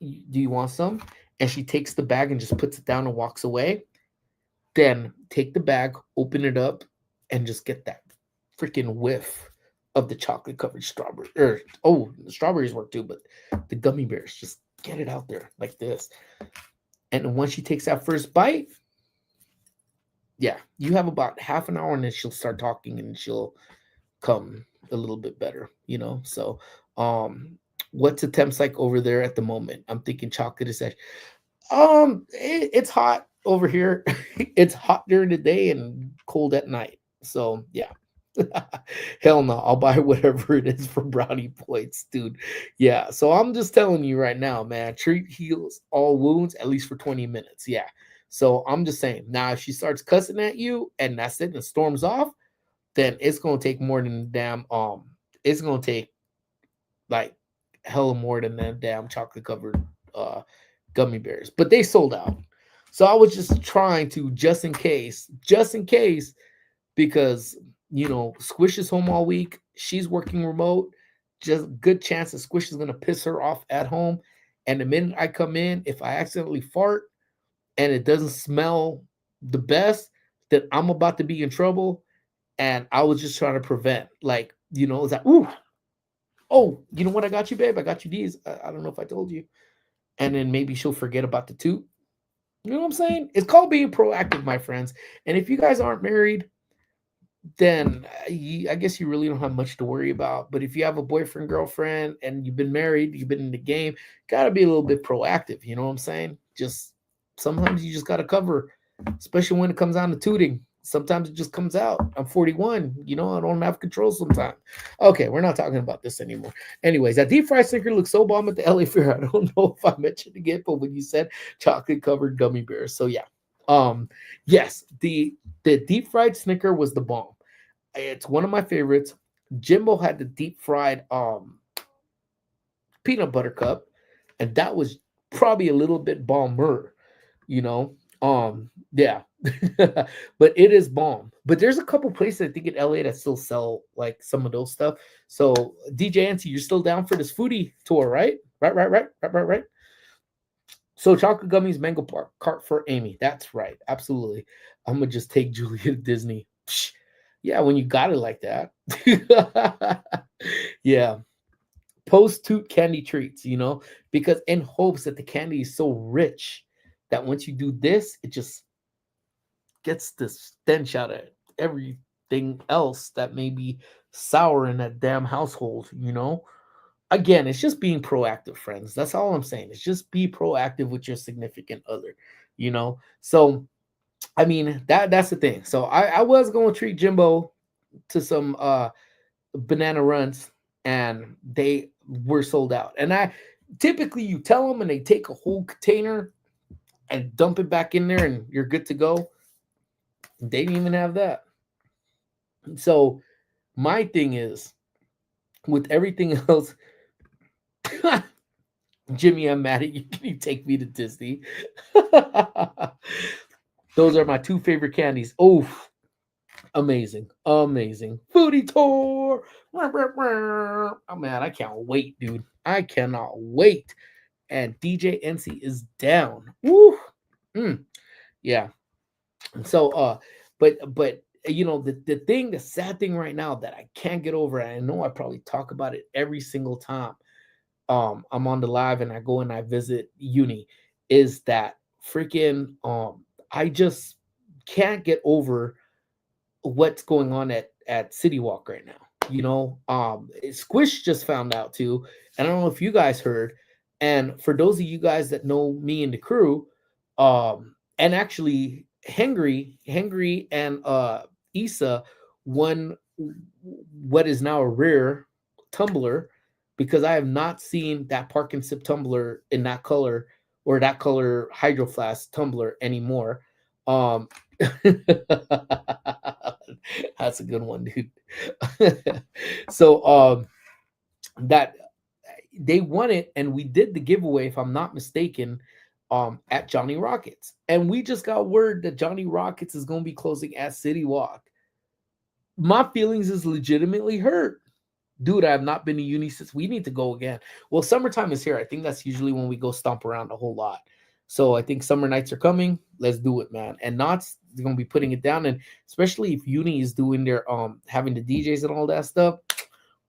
do you want some? And she takes the bag and just puts it down and walks away. Then take the bag, open it up, and just get that freaking whiff of the chocolate covered strawberry. The strawberries work too, but the gummy bears, just get it out there like this. And once she takes that first bite, yeah, you have about half an hour and then she'll start talking and she'll come a little bit better, So, what's the temps like over there at the moment? I'm thinking chocolate is actually, it's hot over here. It's hot during the day and cold at night. So, yeah. Hell no, I'll buy whatever it is for brownie points, dude. Yeah, so I'm just telling you right now, man, treat heals all wounds at least for 20 minutes. Yeah. So I'm just saying, now if she starts cussing at you and that's it and storms off, then it's gonna take more than damn it's gonna take like hella more than that damn chocolate covered gummy bears. But they sold out. So I was just trying to just in case, because Squish is home all week. She's working remote. Just good chance that Squish is gonna piss her off at home. And the minute I come in, if I accidentally fart and it doesn't smell the best, then I'm about to be in trouble. And I was just trying to prevent, it's like, ooh, oh, you know what? I got you, babe. I got you these. I don't know if I told you. And then maybe she'll forget about the toot. You know what I'm saying? It's called being proactive, my friends. And if you guys aren't married, then I guess you really don't have much to worry about. But if you have a boyfriend, girlfriend, and you've been married, you've been in the game, got to be a little bit proactive. You know what I'm saying? Just sometimes you just got to cover, especially when it comes down to tooting. Sometimes it just comes out. I'm 41. I don't have control sometimes. Okay, we're not talking about this anymore. Anyways, that deep fried sneaker looks so bomb at the LA Fair. I don't know if I mentioned it again, but when you said chocolate covered gummy bears, so yeah. Yes, the deep fried Snicker was the bomb. It's one of my favorites. Jimbo had the deep fried peanut butter cup, and that was probably a little bit bomber, yeah. But it is bomb. But there's a couple places I think in LA that still sell like some of those stuff. So DJ Anty, you're still down for this foodie tour, right? Right. So chocolate gummies, mango park, cart for Amy. That's right. Absolutely. I'm gonna just take Julia to Disney. Psh, yeah, when you got it like that. Yeah. Post toot candy treats, because in hopes that the candy is so rich that once you do this, it just gets the stench out of everything else that may be sour in that damn household. Again, it's just being proactive, friends. That's all I'm saying. It's just be proactive with your significant other. So I mean that's the thing. So I was gonna treat Jimbo to some banana runs, and they were sold out. And I typically, you tell them and they take a whole container and dump it back in there and you're good to go. They didn't even have that. So my thing is, with everything else, Jimmy, I'm mad at you. Can you take me to Disney? Those are my two favorite candies. Oh, amazing. Amazing. Foodie tour. Oh, man, I can't wait, dude. I cannot wait. And DJ NC is down. Woo. Mm, yeah. So, but the sad thing right now that I can't get over, and I know I probably talk about it every single time I'm on the live and I go and I visit uni, is that freaking I just can't get over what's going on at City Walk right now. Squish just found out too, and I don't know if you guys heard. And for those of you guys that know me and the crew, and actually Hengry and Issa won what is now a rare tumbler, because I have not seen that Park and Sip tumbler in that color, or that color Hydro Flask tumbler anymore. Um, that's a good one, dude. So that they won it, and we did the giveaway, if I'm not mistaken, at Johnny Rockets. And we just got word that Johnny Rockets is going to be closing at City Walk. My feelings is legitimately hurt. Dude, I have not been to uni since. We need to go again. Well, summertime is here. I think that's usually when we go stomp around a whole lot. So I think summer nights are coming. Let's do it, man. And Knott's going to be putting it down. And especially if uni is doing their having the DJs and all that stuff,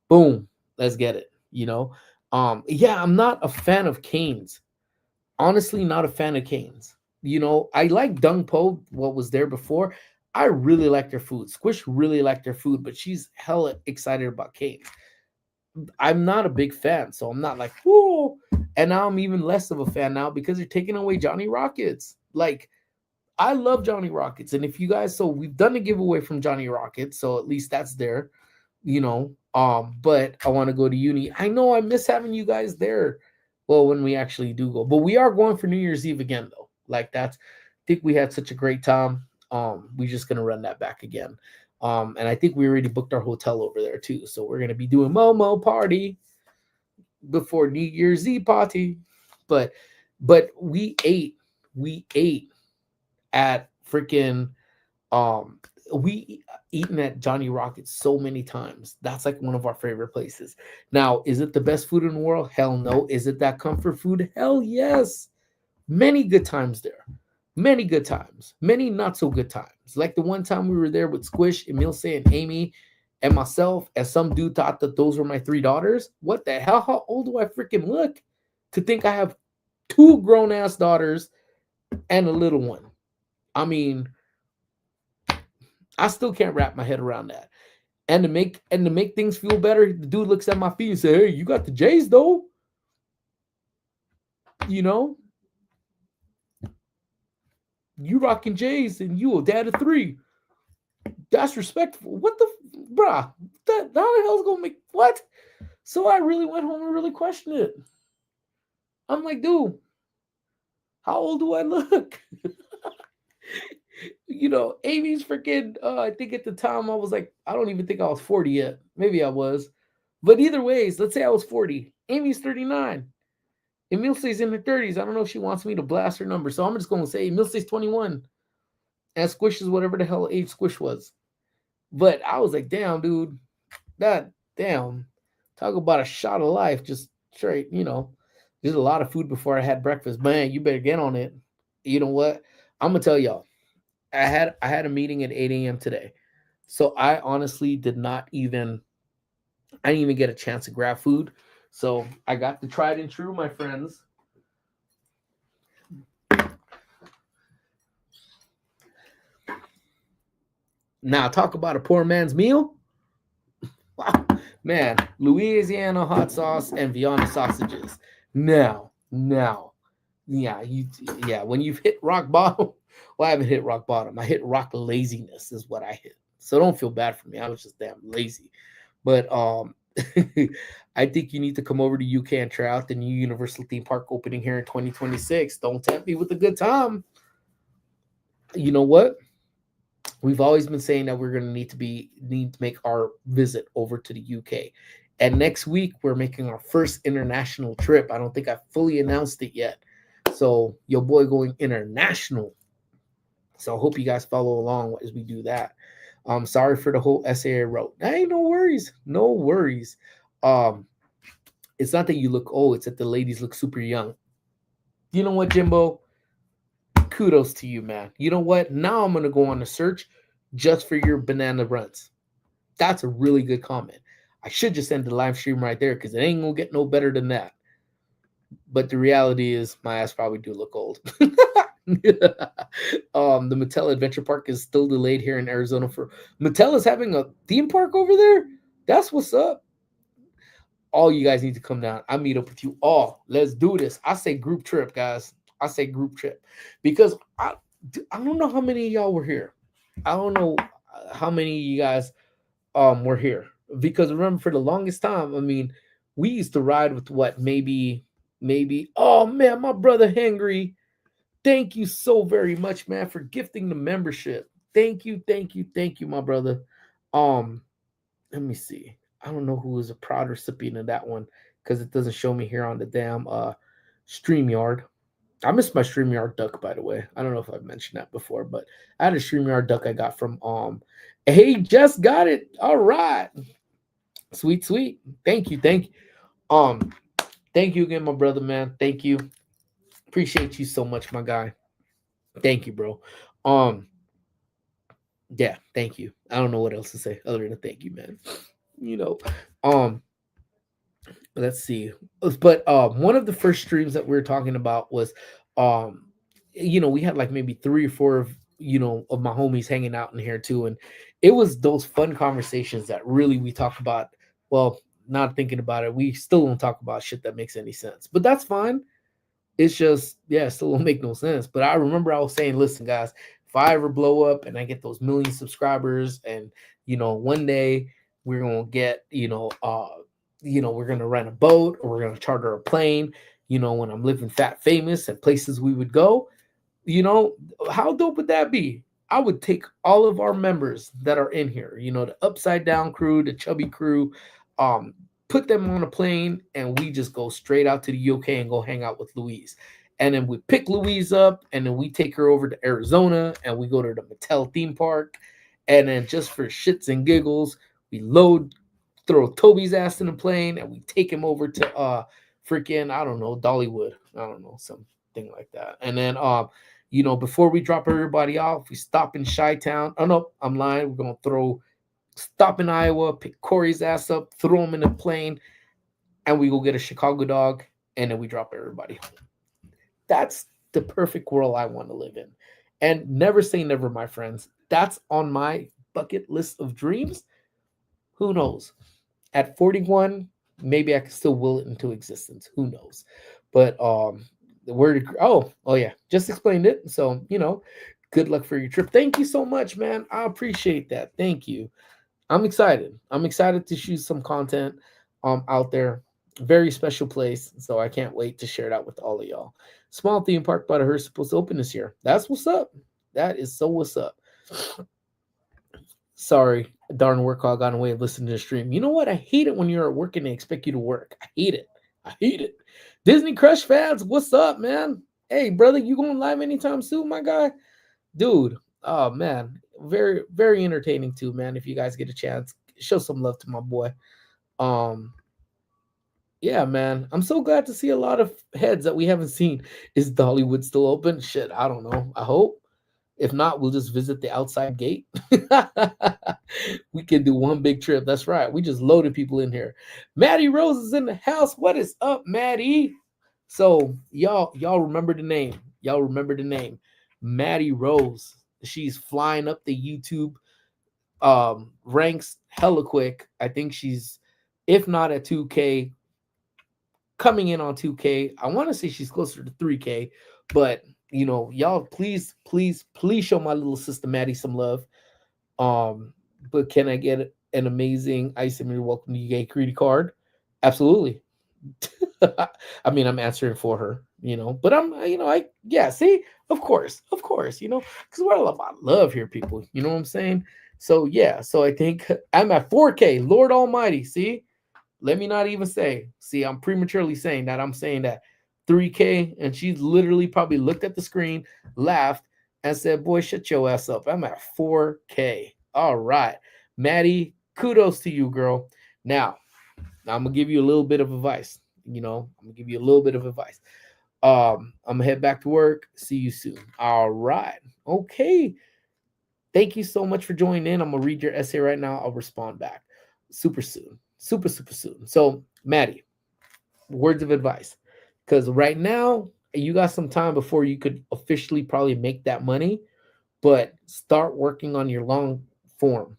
boom, let's get it. Yeah, I'm not a fan of Canes. Honestly, not a fan of Canes. I like Dung Po, what was there before. I really like their food. Squish really liked their food, but she's hella excited about Canes. I'm not a big fan, so I'm not like, whoa. And now I'm even less of a fan now because they're taking away Johnny Rockets. Like, I love Johnny Rockets. And if you guys, so we've done a giveaway from Johnny Rockets, so at least that's there. But I want to go to uni. I know I miss having you guys there. Well, when we actually do go, but we are going for New Year's Eve again, though. Like, I think we had such a great time. We're just gonna run that back again. And I think we already booked our hotel over there too. So we're gonna be doing Momo party before New Year's Eve party. But we ate at freaking we eaten at Johnny Rockets so many times. That's like one of our favorite places. Now, is it the best food in the world? Hell no. Is it that comfort food? Hell yes. Many good times there. Many good times. Many not so good times. Like the one time we were there with Squish, Emilce, and Amy, and myself, and some dude thought that those were my three daughters. What the hell? How old do I freaking look to think I have two grown ass daughters and a little one? I mean, I still can't wrap my head around that. And to make things feel better, the dude looks at my feet and says, "Hey, you got the J's though." You know, you rocking J's and you a dad of three. That's respectful. What the bruh? How the hell's gonna make what? So I really went home and really questioned it. I'm like, dude, how old do I look? Amy's freaking I think at the time I was like, I don't even think I was 40 yet. Maybe I was. But either ways, let's say I was 40. Amy's 39. Emilce's in her 30s. I don't know if she wants me to blast her number. So I'm just gonna say Emilce's 21. And Squish is whatever the hell age Squish was. But I was like, damn, dude. Damn. Talk about a shot of life, just straight. There's a lot of food before I had breakfast. Man, you better get on it. You know what? I'm gonna tell y'all. I had a meeting at 8 a.m. today. So I honestly did not even I didn't even get a chance to grab food. So I got the tried and true, my friends. Now talk about a poor man's meal. Wow, man, Louisiana hot sauce and Vienna sausages. Now, yeah, yeah. When you've hit rock bottom, well, I haven't hit rock bottom. I hit rock laziness is what I hit. So don't feel bad for me. I was just damn lazy. But I think you need to come over to UK and try out the new Universal theme park opening here in 2026. Don't tempt me with a good time. You know what? We've always been saying that we're going to need to make our visit over to the UK. And next week we're making our first international trip. I don't think I fully announced it yet. So your boy going international. So I hope you guys follow along as we do that. Sorry for the whole essay I wrote. Hey, no worries. No worries. Um, it's not that you look old, it's that the ladies look super young. You know what, Jimbo? Kudos to you, man. You know what? Now I'm gonna go on a search just for your banana runs. That's a really good comment. I should just end the live stream right there because it ain't gonna get no better than that. But the reality is, my ass probably do look old. The Mattel Adventure Park is still delayed here in Arizona. For Mattel is having a theme park over there. That's what's up. All you guys need to come down. I meet up with you all. Let's do this. I say group trip, guys. I say group trip because I don't know how many of y'all were here. I don't know how many of you guys were here because remember for the longest time, I mean, we used to ride with what maybe oh man, my brother Henry, thank you so very much, man, for gifting the membership. Thank you, my brother. Um, let me see. I don't know who was a proud recipient of that one because it doesn't show me here on the damn StreamYard. I missed my StreamYard duck, by the way. I don't know if I've mentioned that before, but I had a StreamYard duck I got from hey, just got it. All right. Sweet. Thank you. Thank you again, my brother, man. Thank you. Appreciate you so much, my guy. Thank you, bro. Um, yeah, thank you. I don't know what else to say other than thank you, man. You know, um, let's see. But one of the first streams that we were talking about was um we had like maybe three or four of of my homies hanging out in here too. And it was those fun conversations that really we talk about. Well, not thinking about it, we still don't talk about shit that makes any sense. But that's fine. It's just, yeah, it still don't make no sense. But I remember I was saying, listen, guys, if I ever blow up and I get those million subscribers, and one day we're gonna get, we're gonna rent a boat or we're gonna charter a plane, when I'm living fat famous and places we would go, you know, how dope would that be? I would take all of our members that are in here, the upside down crew, the chubby crew, um, put them on a plane, and we just go straight out to the UK and go hang out with Louise. And then we pick Louise up, and then we take her over to Arizona, and we go to the Mattel theme park. And then just for shits and giggles, we throw Toby's ass in the plane, and we take him over to freaking, I don't know, Dollywood. I don't know, something like that. And then before we drop everybody off, we stop in Chi-Town. Oh no, I'm lying. We're gonna stop in Iowa, pick Corey's ass up, throw him in a plane, and we go get a Chicago dog, and then we drop everybody home. That's the perfect world I want to live in. And never say never, my friends. That's on my bucket list of dreams. Who knows? At 41, maybe I can still will it into existence. Who knows? But the word oh yeah, just explained it. So good luck for your trip. Thank you so much, man. I appreciate that. Thank you. I'm excited. I'm excited to shoot some content out there. Very special place. So I can't wait to share it out with all of y'all. Small theme park by the Hearst supposed to open this year. That's what's up. That is so what's up. Sorry, darn work call got in the way of listening to the stream. You know what? I hate it when you're at work and they expect you to work. I hate it. I hate it. Disney Crush fans, what's up, man? Hey, brother, you going live anytime soon, my guy? Dude, oh man, very, very entertaining too, man. If you guys get a chance, show some love to my boy. Um, Yeah, man. I'm so glad to see a lot of heads that we haven't seen. Is Dollywood still open? Shit, I don't know. I hope. If not, we'll just visit the outside gate. We can do one big trip. That's right. We just loaded people in here. Maddie Rose is in the house. What is up, Maddie? So y'all remember the name. Y'all remember the name. Maddie Rose. She's flying up the YouTube ranks hella quick. I think she's, if not at 2K, coming in on 2K. I want to say she's closer to 3K, but y'all please show my little sister Maddie some love. Um, but can I get an amazing Isomer welcome to UK greedy card? Absolutely. I mean, I'm answering for her, but I yeah, see, of course, because we're all about love here, people. You know what I'm saying? So yeah, so I think I'm at 4K. Lord Almighty, see, let me not even say. See, I'm prematurely saying that. I'm saying that 3K, and she literally probably looked at the screen, laughed, and said, "Boy, shut your ass up." I'm at 4K. All right, Maddie, kudos to you, girl. Now, I'm gonna give you a little bit of advice. I'm gonna give you a little bit of advice. I'm gonna head back to work. See you soon. All right. Okay. Thank you so much for joining in. I'm gonna read your essay right now. I'll respond back super soon. Super soon. So, Maddie, words of advice. Because right now, you got some time before you could officially probably make that money, but start working on your long form.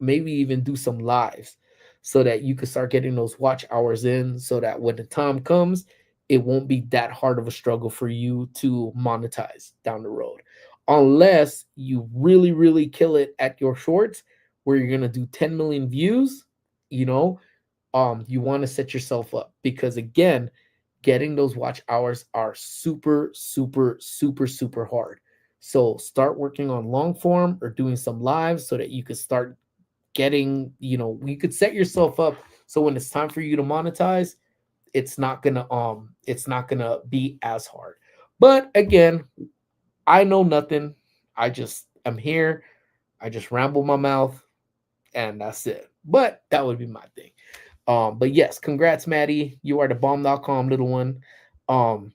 Maybe even do some lives so that you can start getting those watch hours in so that when the time comes, it won't be that hard of a struggle for you to monetize down the road. Unless you really, really kill it at your shorts where you're gonna do 10 million views, you know, you want to set yourself up because again, getting those watch hours are super hard. So start working on long form or doing some lives so that you can start getting, you could set yourself up so when it's time for you to monetize, it's not gonna be as hard. But again, I know nothing. I just am here. I just ramble my mouth and that's it. But that would be my thing. But yes, congrats, Maddie. You are the bomb.com little one. Um,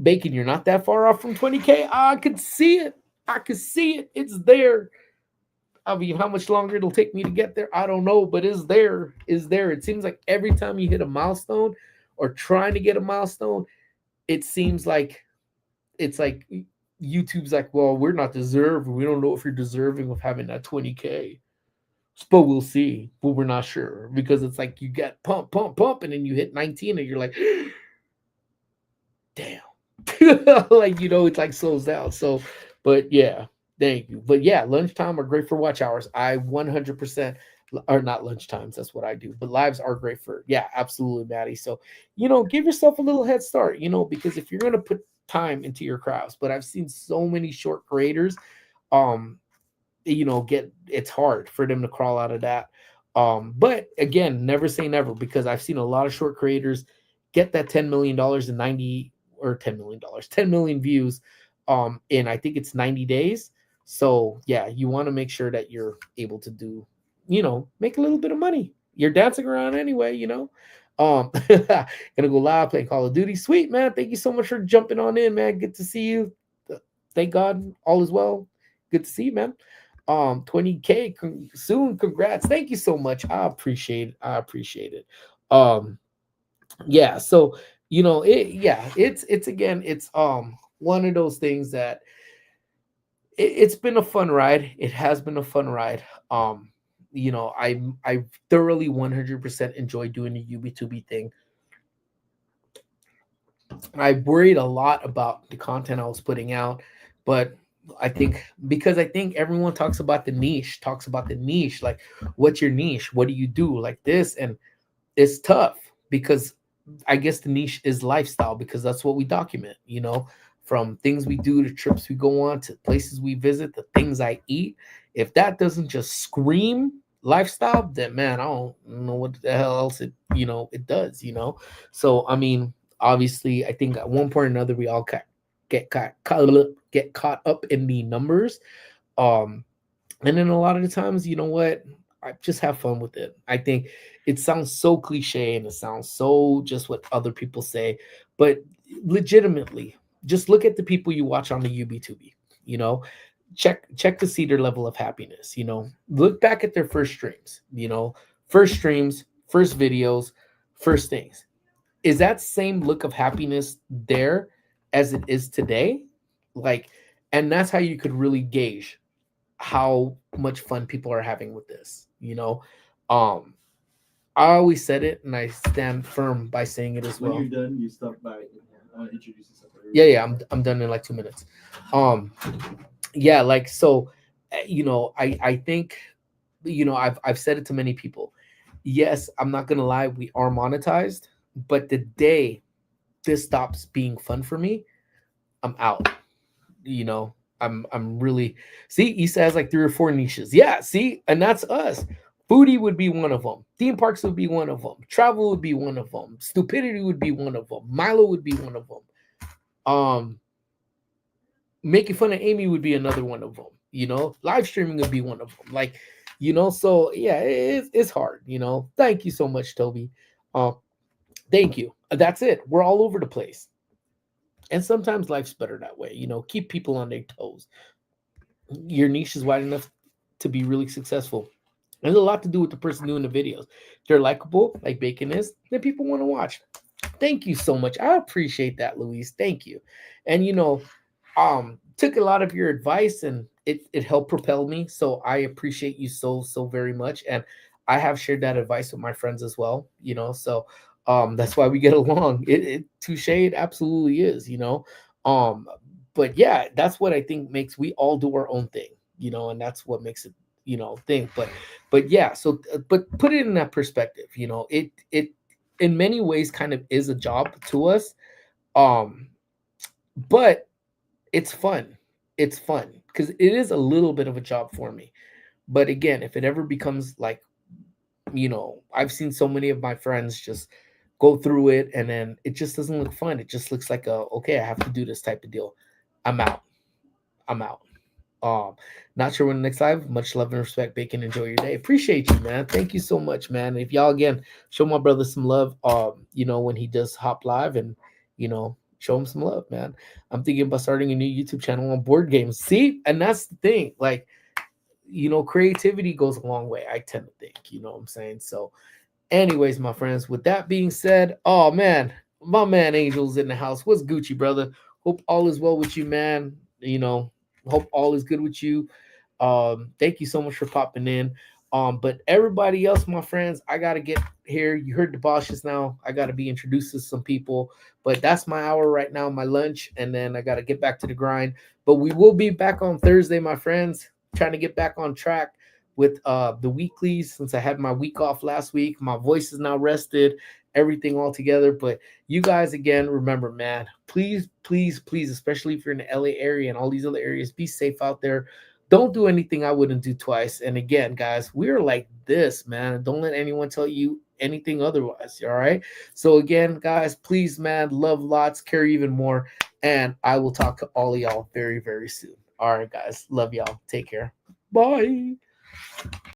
Bacon, you're not that far off from 20K. I could see it. I could see it. It's there. I mean, how much longer it'll take me to get there, I don't know, but it's there. It's there. It seems like every time you hit a milestone or trying to get a milestone, it seems like it's like YouTube's like, well, we're not deserving. We don't know if you're deserving of having that 20K. But we'll see. But we're not sure because it's like you get pump, and then you hit 19 and you're like, damn. Like, it's like slows down. So, but yeah, thank you. But yeah, lunchtime are great for watch hours. I 100%, or not lunchtimes, that's what I do, but lives are great for, yeah, absolutely, Maddie. So, give yourself a little head start, because if you're going to put time into your crafts, but I've seen so many short creators, um, get it's hard for them to crawl out of that. But again, never say never because I've seen a lot of short creators get that $10 million in 90 or $10 million, 10 million views in I think it's 90 days. So yeah, you want to make sure that you're able to do, make a little bit of money. You're dancing around anyway. Gonna go live playing Call of Duty. Sweet, man. Thank you so much for jumping on in, man. Good to see you. Thank God all is well. Good to see you, man. 20K soon. Congrats. Thank you so much. I appreciate it. Um, yeah, so it's again, it's one of those things that it's been a fun ride. It has been a fun ride. I thoroughly 100% enjoy doing the UB2B thing. I worried a lot about the content I was putting out, but I think everyone talks about the niche, like what's your niche? What do you do like this? And it's tough because I guess the niche is lifestyle because that's what we document, from things we do to trips we go on to places we visit, the things I eat. If that doesn't just scream lifestyle, then man, I don't know what the hell else it does, So I mean, obviously, I think at one point or another we all get caught up in the numbers. And then a lot of the times, you know what? I just have fun with it. I think it sounds so cliche and it sounds so just what other people say, but legitimately, just look at the people you watch on the UB2B. You know, check to see their level of happiness. You know, look back at their first streams. You know, first streams, first videos, first things. Is that same look of happiness there as it is today? Like, and that's how you could really gauge how much fun people are having with this. You know, um, I always said it, and I stand firm by saying it as When well. you're done, you stop by. Introduce yourself. Yeah, I'm done in like 2 minutes. Um, yeah, like so, you know, I think, you know, I've said it to many people. Yes, I'm not gonna lie, we are monetized, but the day this stops being fun for me, I'm out. You know, I'm really, see, Issa has like 3 or 4 niches. Yeah, see, and that's us. Foodie would be one of them. Theme parks would be one of them. Travel would be one of them. Stupidity would be one of them. Milo would be one of them. Um, making fun of Amy would be another one of them. You know, live streaming would be one of them. Like, you know, so yeah, it's hard. You know, thank you so much, Toby. Um, thank you. That's it. We're all over the place, and sometimes life's better that way. You know, keep people on their toes. Your niche is wide enough to be really successful. There's a lot to do with the person doing the videos. They're likable, like Bacon is, then people want to watch. Thank you so much. I appreciate that, Luis. Thank you. And you know, took a lot of your advice and it helped propel me. So I appreciate you so very much. And I have shared that advice with my friends as well, you know. So that's why we get along. It touche, it absolutely is, you know. Um, but yeah, that's what I think makes we all do our own thing, you know, and that's what makes it, you know, thing. But yeah, so but put it in that perspective, you know, it in many ways kind of is a job to us. Um, but it's fun. It's fun because it is a little bit of a job for me. But again, if it ever becomes like, you know, I've seen so many of my friends just go through it and then it just doesn't look fun. It just looks like a okay, I have to do this type of deal. I'm out. I'm out. Um, not sure when the next live. Much love and respect, Bacon. Enjoy your day. Appreciate you, man. Thank you so much, man. If y'all again show my brother some love, you know, when he does hop live and you know, show him some love, man. I'm thinking about starting a new YouTube channel on board games. See, and that's the thing. Like, you know, creativity goes a long way. I tend to think, you know what I'm saying? So, anyways, my friends, with that being said, oh man, my man Angel's in the house. What's Gucci, brother? Hope all is well with you, man. You know, hope all is good with you. Thank you so much for popping in. But everybody else, my friends, I gotta get here. You heard the boss just now. I gotta be introduced to some people, but that's my hour right now, my lunch, and then I gotta get back to the grind. But we will be back on Thursday, my friends. Trying to get back on track with the weeklies since I had my week off last week. My voice is now rested, everything all together. But you guys, again, remember, man, please, especially if you're in the LA area and all these other areas, be safe out there. Don't do anything I wouldn't do twice. And again, guys, we're like this, man. Don't let anyone tell you anything otherwise. All right. So again, guys, please, man, love lots, care even more. And I will talk to all of y'all very soon. All right, guys. Love y'all. Take care. Bye.